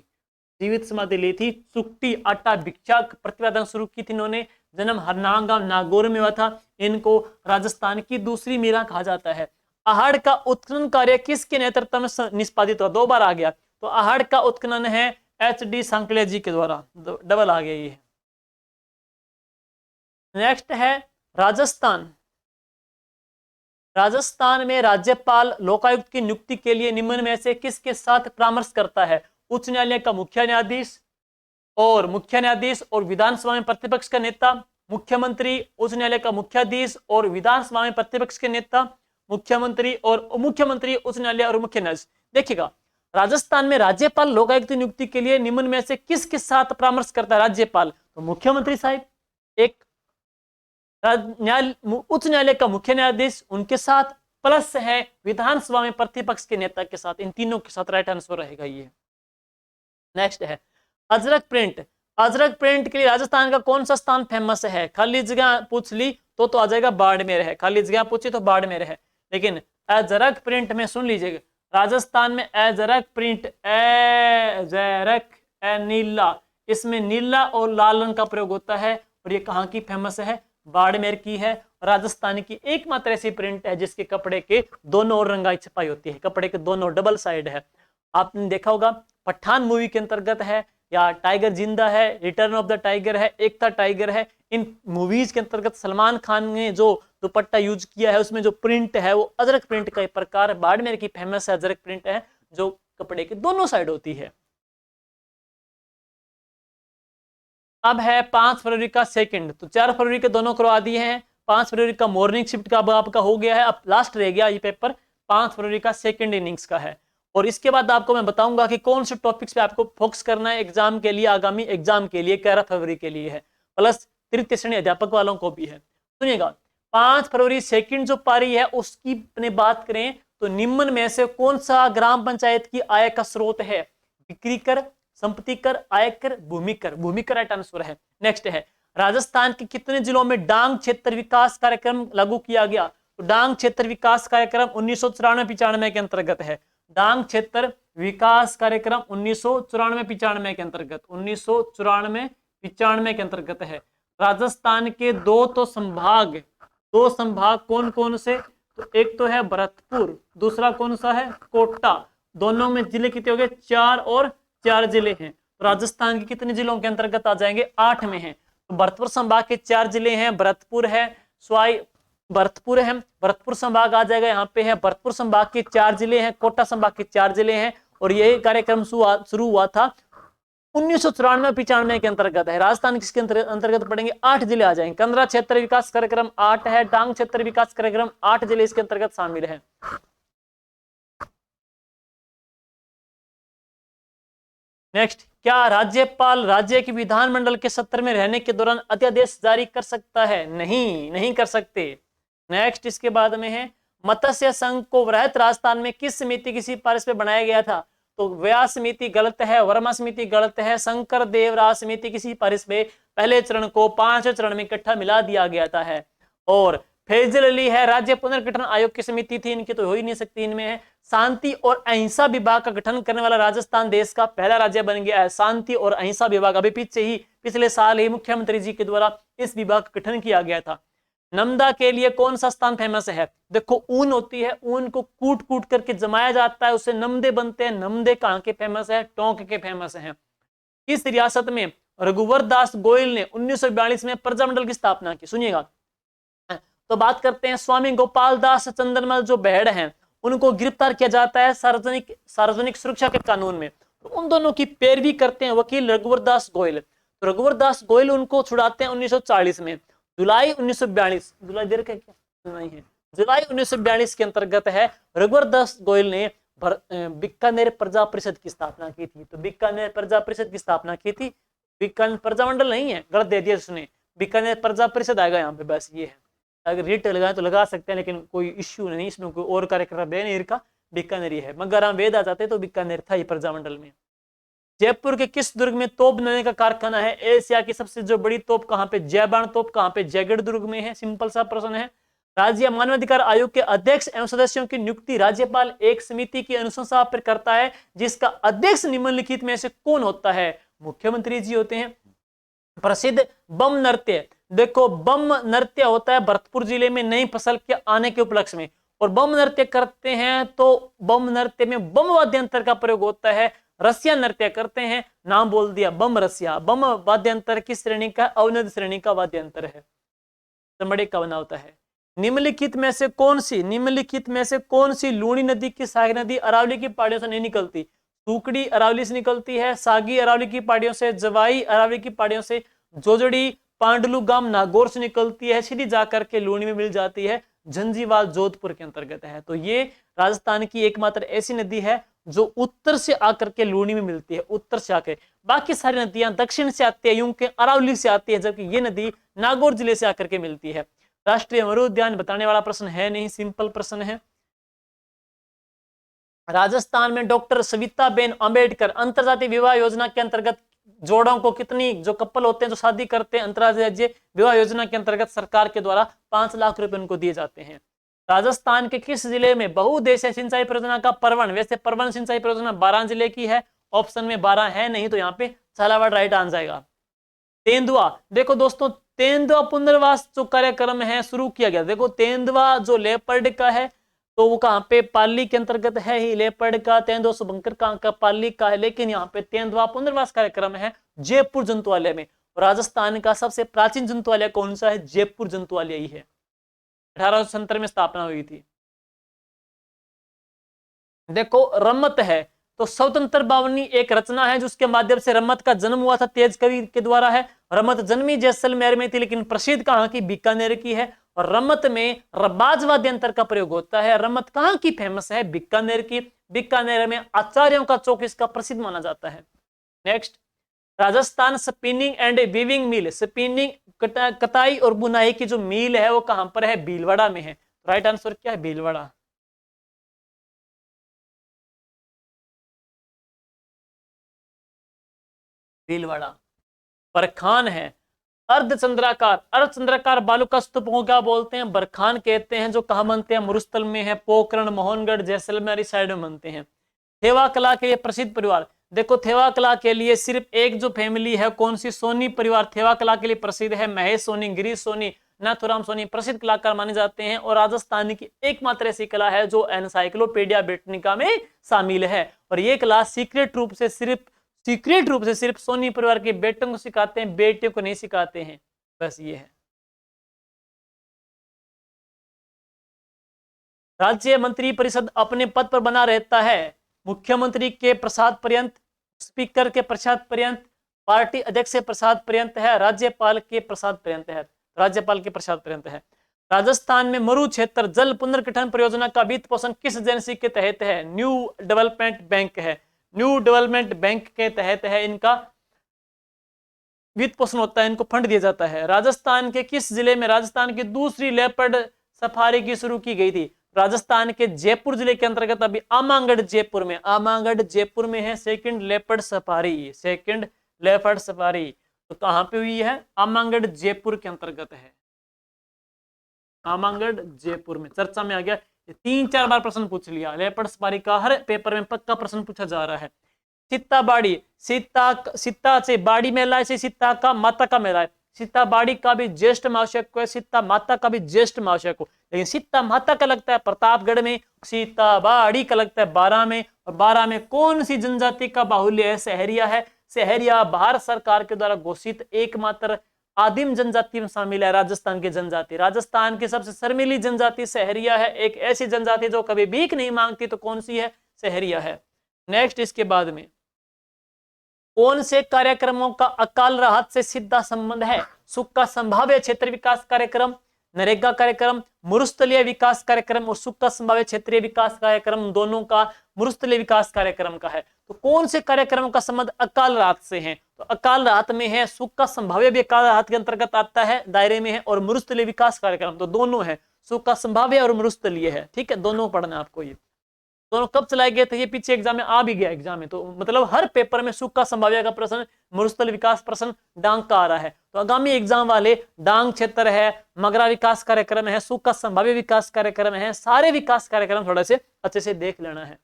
जीवित समाधि ली थी। चुक्टी आटा भिक्षा प्रतिपादन शुरू की थी इन्होंने। जन्म हरनावा गांव नागौर में हुआ था। इनको राजस्थान की दूसरी मीरा कहा जाता है। आहड़ का उत्खनन कार्य किसके नेतृत्व में निष्पादित हुआ? 2 बार आ गया। तो आहड़ का उत्खनन है HD सांकले जी के द्वारा, डबल आ गया ये। नेक्स्ट है राजस्थान। राजस्थान में राज्यपाल लोकायुक्त की नियुक्ति के लिए निम्न में से किसके साथ परामर्श करता है? उच्च न्यायालय का मुख्य न्यायाधीश और विधानसभा में प्रतिपक्ष का नेता मुख्यमंत्री, उच्च न्यायालय का मुख्याधीश और विधानसभा में प्रतिपक्ष के नेता मुख्यमंत्री, और उच्च न्यायालय और मुख्य न्यायाधीश। देखिएगा राजस्थान में राज्यपाल लोकायुक्त नियुक्ति के लिए निम्न में से किसके साथ परामर्श करता है राज्यपाल? तो मुख्यमंत्री साहब, एक उच्च न्यायालय का मुख्य न्यायाधीश उनके साथ, प्लस है विधानसभा में प्रतिपक्ष के नेता के साथ। इन तीनों के साथ राइट आंसर रहेगा ये। नेक्स्ट है अजरक प्रिंट। अजरक प्रिंट के लिए राजस्थान का कौन सा स्थान फेमस है? खाली जगह पूछ ली तो आ जाएगा बाड़मेर है, खाली जगह पूछी तो बाड़मेर है। लेकिन अजरक प्रिंट में सुन लीजिएगा, राजस्थान में अजरक प्रिंट, अजरक नीला, इसमें नीला और लाल रंग का प्रयोग होता है। और ये कहाँ की फेमस है? बाड़मेर की है। राजस्थान की एकमात्र ऐसी प्रिंट है जिसके कपड़े के दोनों ओर रंगाई छपाई होती है, कपड़े के दोनों डबल साइड है। आपने देखा होगा पठान मूवी के अंतर्गत है, या टाइगर जिंदा है, रिटर्न ऑफ द टाइगर है, एकता टाइगर है। इन मूवीज के अंतर्गत सलमान खान ने जो दुपट्टा यूज किया है उसमें जो प्रिंट है वो अजरक प्रिंट का एक प्रकार, बाड़मेर की फेमस है अजरक प्रिंट है जो कपड़े के दोनों साइड होती है। अब है 5 फरवरी का सेकंड, तो 4 फरवरी के दोनों करवा दिए हैं। 5 फरवरी का मॉर्निंग शिफ्ट का आपका हो गया है, अब लास्ट रह गया ये पेपर 5 फरवरी का सेकंड इनिंग्स का है। और इसके बाद आपको मैं बताऊंगा कि कौन से टॉपिक्स पे आपको फोकस करना है एग्जाम के लिए, आगामी एग्जाम के लिए 11 फरवरी के लिए है, प्लस तृतीय श्रेणी अध्यापक वालों को भी है। सुनिएगा 5 फरवरी सेकंड जो पारी है उसकी अपने बात करें तो निम्न में से कौन सा ग्राम पंचायत की आय का स्रोत है? बिक्री कर, संपत्ति कर, आयकर, भूमिकर। भूमिकर राइट आंसर है। नेक्स्ट है राजस्थान के कितने जिलों में डांग क्षेत्र विकास कार्यक्रम लागू किया गया? तो डांग क्षेत्र विकास कार्यक्रम 1994-95 के अंतर्गत है। डांग क्षेत्र विकास कार्यक्रम 1994-95 के अंतर्गत, 1994-95 के अंतर्गत है। राजस्थान के दो संभाग कौन कौन से, तो एक तो है भरतपुर, दूसरा कौन सा है, कोटा। दोनों में जिले कितने हो गए, 4 और 4 जिले हैं। राजस्थान के कितने जिलों के अंतर्गत आ जाएंगे, 8 में हैं। तो भरतपुर संभाग के 4 जिले हैं, भरतपुर है, भरतपुर संभाग आ जाएगा, यहाँ पे है। भरतपुर संभाग के 4 जिले हैं, कोटा संभाग के 4 जिले हैं, और यही कार्यक्रम शुरू हुआ था 1994-95 के अंतर्गत है। राजस्थान किसके अंतर्गत पड़ेंगे, 8 जिले आ जाएंगे। कंदरा क्षेत्र विकास कार्यक्रम 8 है, डांग क्षेत्र विकास कार्यक्रम 8 जिले इसके अंतर्गत शामिल है। नेक्स्ट, क्या राज्यपाल राज्य के विधानमंडल के सत्र में रहने के दौरान अध्यादेश जारी कर सकता है, नहीं कर सकते। नेक्स्ट, इसके बाद में है मत्स्य संघ को वृहत राजस्थान में किस समिति की सिफारिश पे बनाया गया था, तो व्यास समिति गलत है, वर्मा समिति गलत है, शंकर देवराज समिति की सिफारिश पे पहले चरण को 5वें चरण में इकट्ठा मिला दिया गया था है। और फैजल अली है, राज्य पुनर्गठन आयोग की समिति थी, इनकी तो हो ही नहीं सकती। इनमें है शांति और अहिंसा विभाग का गठन करने वाला राजस्थान देश का पहला राज्य बन गया है। शांति और अहिंसा विभाग अभी पिछले साल ही मुख्यमंत्री जी के द्वारा इस विभाग का गठन किया गया था। नमदा के लिए कौन सा स्थान फेमस है, देखो ऊन होती है, ऊन को कूट कूट करके जमाया जाता है, उससे नमदे बनते हैं। नमदे कहाँ के फेमस है, टोंक के फेमस हैं। इस रियासत में रघुवर दास गोयल ने 1942 में प्रजामंडल की स्थापना की, सुनिएगा। तो बात करते हैं स्वामी गोपाल दास चंद्रमल जो बेहड़ हैं, उनको गिरफ्तार किया जाता है सार्वजनिक सुरक्षा के कानून में। तो उन दोनों की पैरवी करते हैं वकील रघुवर दास गोयल। तो रघुवर दास गोयल उनको छुड़ाते हैं 1940 में। जुलाई 1942, जुलाई देर का क्या नहीं है, जुलाई 1942 के अंतर्गत है रघुवर दास गोयल ने बीकानेर प्रजा परिषद की स्थापना की थी। तो बीकानेर प्रजा परिषद की स्थापना की थी, बीकानेर प्रजामंडल नहीं है, गलत दे दिया उसने, बीकानेर प्रजा परिषद आएगा यहाँ पे, बस ये है। अगर रेट लगाए तो लगा सकते हैं, लेकिन कोई इश्यू नहीं, इसमें कोई और कार्यक्रम है का बीकानेर है, मगर हम वेद आ जाते तो बीकानेर था ही प्रजामंडल में। जयपुर के किस दुर्ग में तोप बनाने का कारखाना है, एशिया की सबसे जो बड़ी तोप कहाँ पे, जयबान तोप कहाँ पे, जयगढ़ दुर्ग में है। सिंपल सा प्रश्न है। राज्य मानवाधिकार आयोग के अध्यक्ष एवं सदस्यों की नियुक्ति राज्यपाल एक समिति की अनुशंसा पर करता है, जिसका अध्यक्ष निम्नलिखित में से कौन होता है, मुख्यमंत्री जी होते हैं। प्रसिद्ध बम नृत्य, देखो बम नृत्य होता है भरतपुर जिले में नई फसल के आने के उपलक्ष्य में, और बम नृत्य करते हैं तो बम नृत्य में बम वाद्यंत्र का प्रयोग होता है। रसिया नृत्य करते हैं, नाम बोल दिया बम रसिया। बम वाद्यंत्र किस श्रेणी का, अवनद श्रेणी का वाद्यंत्र है, चमड़े का बना होता है। निम्नलिखित में से कौन सी लूणी नदी की सहायक नदी अरावली की पहाड़ियों से नहीं निकलती, सुकड़ी अरावली से निकलती है, सागी अरावली की पहाड़ियों से, जवाई अरावली की पहाड़ियों से, जोजड़ी पांडलू गांव नागौर से निकलती है, सीधी जाकर के लूणी में मिल जाती है, झंझीवाल जोधपुर के अंतर्गत है। तो ये राजस्थान की एकमात्र ऐसी नदी है जो उत्तर से आकर के लूणी में मिलती है, उत्तर से आकर। बाकी सारी नदियां दक्षिण से आती है, यूं के अरावली से आती है, जबकि ये नदी नागौर जिले से आकर के मिलती है। राष्ट्रीय मरु उद्यान बताने वाला प्रश्न है नहीं, सिंपल प्रश्न है। राजस्थान में डॉक्टर सविता बेन अम्बेडकर अंतरजातीय विवाह योजना के अंतर्गत जोड़ों को कितनी, जो कपल होते हैं जो शादी करते हैं, अंतरराज्यीय विवाह योजना के अंतर्गत सरकार के द्वारा 5 लाख रुपए उनको दिए जाते हैं। राजस्थान के किस जिले में बहुउद्देशीय सिंचाई परियोजना का परवन, वैसे परवन सिंचाई परियोजना 12 जिले की है, ऑप्शन में 12 है नहीं, तो यहाँ पे झालावाड़ राइट आंसर जाएगा। तेंदुआ, देखो दोस्तों तेंदुआ पुनर्वास जो कार्यक्रम है शुरू किया गया, देखो तेंदुआ जो लेपर्ड का है तो वो कहाँ पे, पाली के अंतर्गत है ही लेपर्ड का, तेंदुआ शुभंकर का पाली का है, लेकिन यहाँ पे तेंदुआ पुनर्वास कार्यक्रम है जयपुर जंतुआलय में। राजस्थान का सबसे प्राचीन जंतुआलय कौन सा है, जयपुर जंतुआलय ही है, 1870 में स्थापना हुई थी। देखो रम्मत है तो स्वतंत्र बावनी एक रचना है जिसके माध्यम से रम्मत का जन्म हुआ था, तेज कवि के द्वारा है। रम्मत जन्मी जैसलमेर में थी, लेकिन प्रसिद्ध कहाँ की, बीकानेर की है। और रम्मत में रबाज वाद्यंत्र का प्रयोग होता है। रम्मत कहाँ की फेमस है, बीकानेर की। बीकानेर में आचार्यों का चौक इसका प्रसिद्ध माना जाता है। Next, Rajasthan spinning and weaving mill, spinning कताई और बुनाई की जो मिल है वो कहां पर है, भीलवाड़ा में है। राइट आंसर क्या है, भीलवाड़ा। भीलवाड़ा। बरखान है अर्धचंद्राकार बालू का स्तूप को क्या बोलते हैं, बरखान कहते हैं, जो कहा बनते हैं, मुरुस्थल में है, पोखरण, मोहनगढ़, जैसलमेर साइड में बनते हैं। थेवा कला के लिए प्रसिद्ध परिवार, देखो थेवा कला के लिए सिर्फ एक जो फैमिली है, कौन सी, सोनी परिवार थेवा कला के लिए प्रसिद्ध है। महेश सोनी, गिरीश सोनी, नाथुराम सोनी प्रसिद्ध कलाकार माने जाते हैं और राजस्थान की एकमात्र ऐसी कला है जो एनसाइक्लोपीडिया ब्रिटानिका में शामिल है। और ये कला सीक्रेट रूप से सिर्फ सोनी परिवार के बेटों को सिखाते हैं, बेटियों को नहीं सिखाते हैं। बस ये है। राज्य मंत्री परिषद अपने पद पर बना रहता है मुख्यमंत्री के प्रसाद पर्यंत, स्पीकर के प्रसाद पर्यंत, पार्टी अध्यक्ष के प्रसाद पर्यंत है, राज्यपाल के प्रसाद पर्यंत है, राज्यपाल के प्रसाद पर्यंत है। राजस्थान में मरु क्षेत्र जल पुनर्गठन परियोजना का वित्त पोषण किस एजेंसी के तहत है? न्यू डेवलपमेंट बैंक है, न्यू डेवलपमेंट बैंक के तहत है इनका वित्त पोषण होता है, इनको फंड दिया जाता है। राजस्थान के किस जिले में राजस्थान की दूसरी लेपर्ड सफारी की शुरू की गई थी? राजस्थान के जयपुर जिले के अंतर्गत अभी आमागढ़ जयपुर में है सेकंड लेपर्ड सफारी। तो कहां पे हुई है? आमागढ़ जयपुर के अंतर्गत है, आमागढ़ जयपुर में। चर्चा में आ गया, 3-4 बार प्रश्न पूछ लिया, लेपर्ड सफारी का हर पेपर में पक्का प्रश्न पूछा जा रहा है। सीता बाड़ी, सीता से बाड़ी मेला है, सीता का माता का मेला है। सीता बाड़ी का भी ज्येष्ठ मासक को है, सीता माता का भी ज्येष्ठ मासक को, लेकिन सीता माता का लगता है प्रतापगढ़ में, सीता बाड़ी का लगता है बारां में। और बारां में कौन सी जनजाति का बाहुल्य है? सहरिया है। सहरिया भारत सरकार के द्वारा घोषित एकमात्र आदिम जनजाति में शामिल है राजस्थान की जनजाति। राजस्थान की सबसे शर्मीली जनजाति सहरिया है, एक ऐसी जनजाति जो कभी भीख नहीं मांगती, तो कौन सी है? सहरिया है। नेक्स्ट, इसके बाद में कौन से कार्यक्रमों का अकाल राहत से सीधा संबंध है? सुख का संभाव्य क्षेत्र विकास कार्यक्रम, नरेगा कार्यक्रम, मरुस्थलीय विकास कार्यक्रम और सुख का संभाव्य क्षेत्रीय विकास कार्यक्रम, दोनों का मरुस्थलीय विकास कार्यक्रम का है। तो कौन से कार्यक्रमों का संबंध अकाल राहत से है? तो अकाल राहत में है, सुख का संभाव्य भी अकाल राहत के अंतर्गत आता है, दायरे में है, और मरुस्थलीय विकास कार्यक्रम, तो दोनों है, सुख का संभाव्य और मरुस्थलीय है। ठीक है, दोनों पढ़ना आपको। ये दोनों कब चलाए गए थे? ये पीछे एग्जाम में आ भी गया एग्जाम में, तो मतलब हर पेपर में सुख का संभाव्य का प्रश्न, मरुस्थल विकास प्रश्न डांग का आ रहा है। तो आगामी एग्जाम वाले डांग क्षेत्र है, मगरा विकास कार्यक्रम है, सुख का संभाव्य विकास कार्यक्रम है, सारे विकास कार्यक्रम थोड़ा से अच्छे से देख लेना है।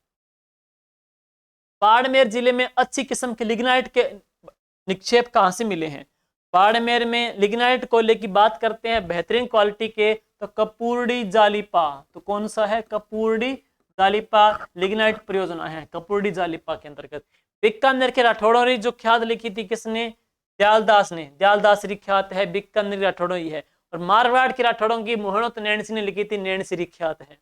बाड़मेर जिले में अच्छी किस्म के लिग्नाइट के निक्षेप कहां से मिले हैं? बाड़मेर में लिग्नाइट कोयले की बात करते हैं बेहतरीन क्वालिटी के, तो कपूर्डी जालिपा, तो कौन सा है? कपूर्डी जालिपा लिग्नाइट परियोजना है, कपूर्डी जालिपा के अंतर्गत। बीकानेर के राठौड़ों ने जो ख्यात लिखी थी, किसने? दयालदास ने, दयालदासरी ख्यात है, बीकानेर राठौड़ों ही है। और मारवाड़ के राठौड़ों की मोहनोत नैणसी ने लिखी थी, नैणसी ख्यात है।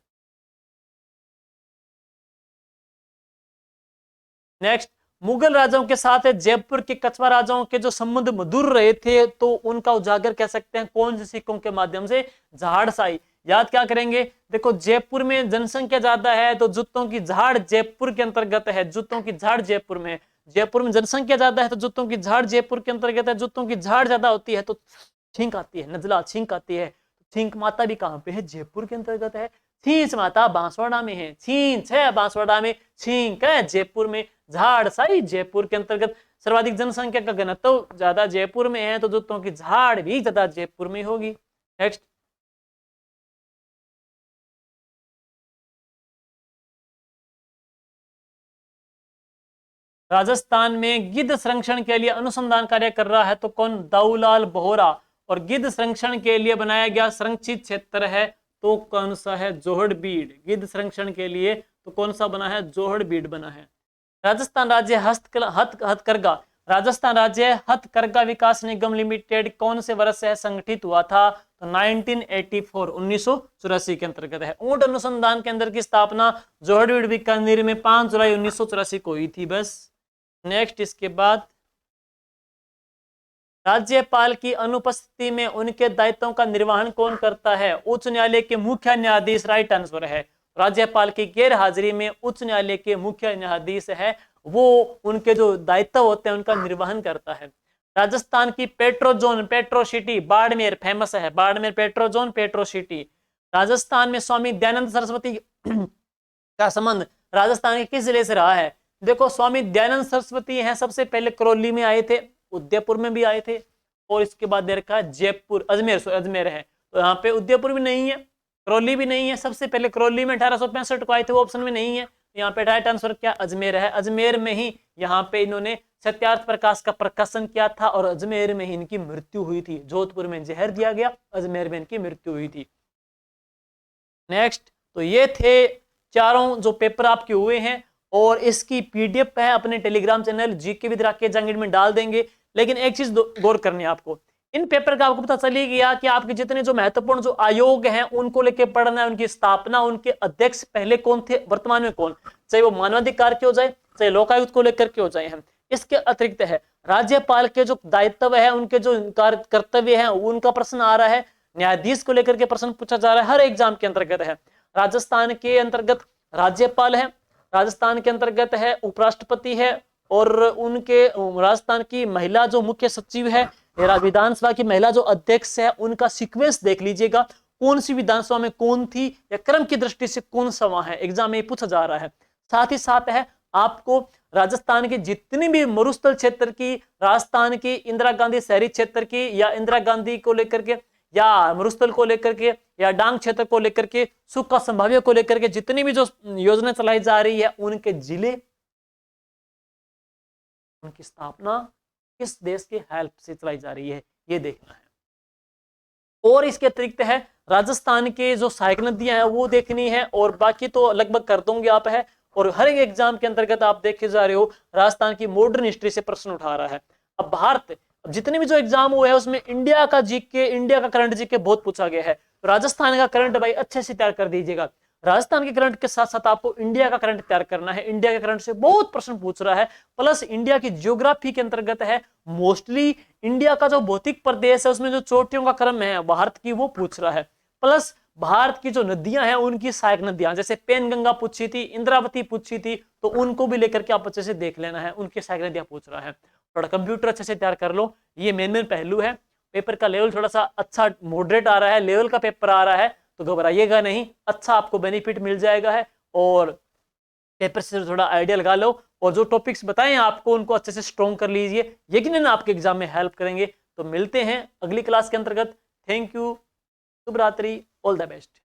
नेक्स्ट, मुगल राजाओं के साथ जयपुर के कछवा राजाओं के जो संबंध मधुर रहे थे, तो उनका उजागर कह सकते हैं कौन से सिक्कों के माध्यम से? झाड़साई। याद क्या करेंगे? देखो जयपुर में जनसंख्या ज्यादा है, तो जूतों की झाड़ जयपुर के अंतर्गत है, जूतों की झाड़ जयपुर में है। जयपुर में जनसंख्या ज्यादा है, तो जूतों की झाड़ जयपुर के अंतर्गत है। जूतों की झाड़ ज्यादा होती है तो छींक आती है, नजला छींक आती है। छींक माता भी कहाँ पे है? जयपुर के अंतर्गत है। छींच माता बांसवाड़ा में है, छींच है बांसवाड़ा में, छींक है जयपुर में, झाड़साई जयपुर के अंतर्गत। सर्वाधिक जनसंख्या का घनत्व ज्यादा जयपुर में है, तो जूतों की झाड़ भी ज्यादा जयपुर में होगी। नेक्स्ट, राजस्थान में गिद्ध संरक्षण के लिए अनुसंधान कार्य कर रहा है, तो कौन? दाऊलाल बोहरा। और गिद्ध संरक्षण के लिए बनाया गया संरक्षित क्षेत्र है, तो कौन सा है? जोहड़बीड़। गिद्ध संरक्षण के लिए तो कौन सा बना है? जोहड़बीड़ बना है। राजस्थान राज्य हथकरघा, राजस्थान राज्य हथकरघा विकास निगम लिमिटेड कौन से वर्ष से संगठित हुआ था? तो 1984, 1984 के अंतर्गत है। ऊंट अनुसंधान केंद्र की स्थापना जोहड़बीड़ बीकानेर में 5 जुलाई 1984 को हुई थी। बस। नेक्स्ट, इसके बाद राज्यपाल की अनुपस्थिति में उनके दायित्वों का निर्वहन कौन करता है? उच्च न्यायालय के मुख्य न्यायाधीश, राइट आंसर है। राज्यपाल की गैर हाजिरी में उच्च न्यायालय के मुख्य न्यायाधीश है, वो उनके जो दायित्व होते हैं उनका निर्वहन करता है। राजस्थान की पेट्रोजोन, पेट्रो सिटी बाड़मेर फेमस है, बाड़मेर पेट्रोजोन, पेट्रो सिटी। राजस्थान में स्वामी दयानंद सरस्वती का संबंध राजस्थान के किस जिले से रहा है? देखो स्वामी दयानंद सरस्वती हैं, सबसे पहले करौली में आए थे, उदयपुर में भी आए थे, और इसके बाद दे रखा है जयपुर, अजमेर है, तो यहाँ पे उदयपुर भी नहीं है, करौली भी नहीं है। सबसे पहले करौली में 1865 को आए थे, वो ऑप्शन में नहीं है। यहाँ पे राइट आंसर क्या अजमेर है। अजमेर में ही यहाँ पे इन्होंने सत्यार्थ प्रकाश का प्रकाशन किया था और अजमेर में ही इनकी मृत्यु हुई थी। जोधपुर में जहर दिया गया, अजमेर में इनकी मृत्यु हुई थी। नेक्स्ट, तो ये थे चारों जो पेपर आपके हुए हैं और इसकी पीडीएफ है अपने Telegram channel GK with Rakesh Jangid में डाल देंगे। लेकिन एक चीज गौर करनी है आपको, इन पेपर का आपको पता चली गया कि आपके जितने जो महत्वपूर्ण जो आयोग हैं उनको लेके पढ़ना है, उनकी स्थापना, उनके अध्यक्ष पहले कौन थे, वर्तमान में कौन, चाहे वो मानवाधिकार के हो जाए, चाहे लोकायुक्त को लेकर के हो जाए हैं। इसके अतिरिक्त है राज्यपाल के जो दायित्व है, उनके जो कर्तव्य है उनका प्रश्न आ रहा है। न्यायाधीश को लेकर के प्रश्न पूछा जा रहा है हर एग्जाम के अंतर्गत है। राजस्थान के अंतर्गत राज्यपाल है, राजस्थान के अंतर्गत है उपराष्ट्रपति है, और उनके राजस्थान की महिला जो मुख्य सचिव है, विधानसभा की महिला जो अध्यक्ष है, उनका सीक्वेंस देख लीजिएगा, कौन सी विधानसभा में कौन थी या क्रम की दृष्टि से कौन सा वहां है, एग्जाम में पूछा जा रहा है। साथ ही साथ है आपको राजस्थान के जितनी भी मरुस्थल क्षेत्र की, राजस्थान की इंदिरा गांधी शहरी क्षेत्र की, या इंदिरा गांधी को लेकर के, या मरुस्थल को लेकर के, या डांग क्षेत्र को लेकर के, सूखा संभाव्य को लेकर के जितनी भी जो योजना चलाई जा रही है, उनके जिले, उनकी स्थापना किस देश के हेल्प से चलाई जा रही है, ये देखना है। और इसके अतिरिक्त है राजस्थान के जो सहायक नदियां हैं वो देखनी है, और बाकी तो लगभग कर दोगे आप है। और हर एक एग्जाम के अंतर्गत आप देखे जा रहे हो राजस्थान की मॉडर्न हिस्ट्री से प्रश्न उठा रहा है। अब भारत, जितने भी जो एग्जाम हुए हैं उसमें इंडिया का जीके, इंडिया का करंट जीके बहुत पूछा गया है। तो राजस्थान का करंट भाई अच्छे से तैयार कर दीजिएगा। राजस्थान के करंट के साथ साथ आपको इंडिया का करंट तैयार करना है। इंडिया के करंट से बहुत प्रश्न पूछ रहा है, प्लस इंडिया की ज्योग्राफी के अंतर्गत है, मोस्टली इंडिया का जो भौतिक प्रदेश है उसमें जो चोटियों का क्रम है भारत की वो पूछ रहा है, प्लस भारत की जो नदियां हैं उनकी सहायक नदियां, जैसे पेनगंगा पूछी थी, इंद्रावती पूछी थी, तो उनको भी लेकर के आप अच्छे से देख लेना है, उनकी सहायक नदियां पूछ रहा है। थोड़ा कंप्यूटर अच्छे से तैयार कर लो, ये मेन पहलू है। पेपर का लेवल थोड़ा सा अच्छा मॉडरेट आ रहा है, लेवल का पेपर आ रहा है, तो घबराइएगा नहीं, अच्छा आपको बेनिफिट मिल जाएगा है। और पेपर से थोड़ा आइडिया लगा लो, और जो टॉपिक्स बताएं आपको उनको अच्छे से स्ट्रॉन्ग कर लीजिए, यकीनन आपके एग्जाम में हेल्प करेंगे। तो मिलते हैं अगली क्लास के अंतर्गत। थैंक यू, शुभ रात्रि, ऑल द बेस्ट।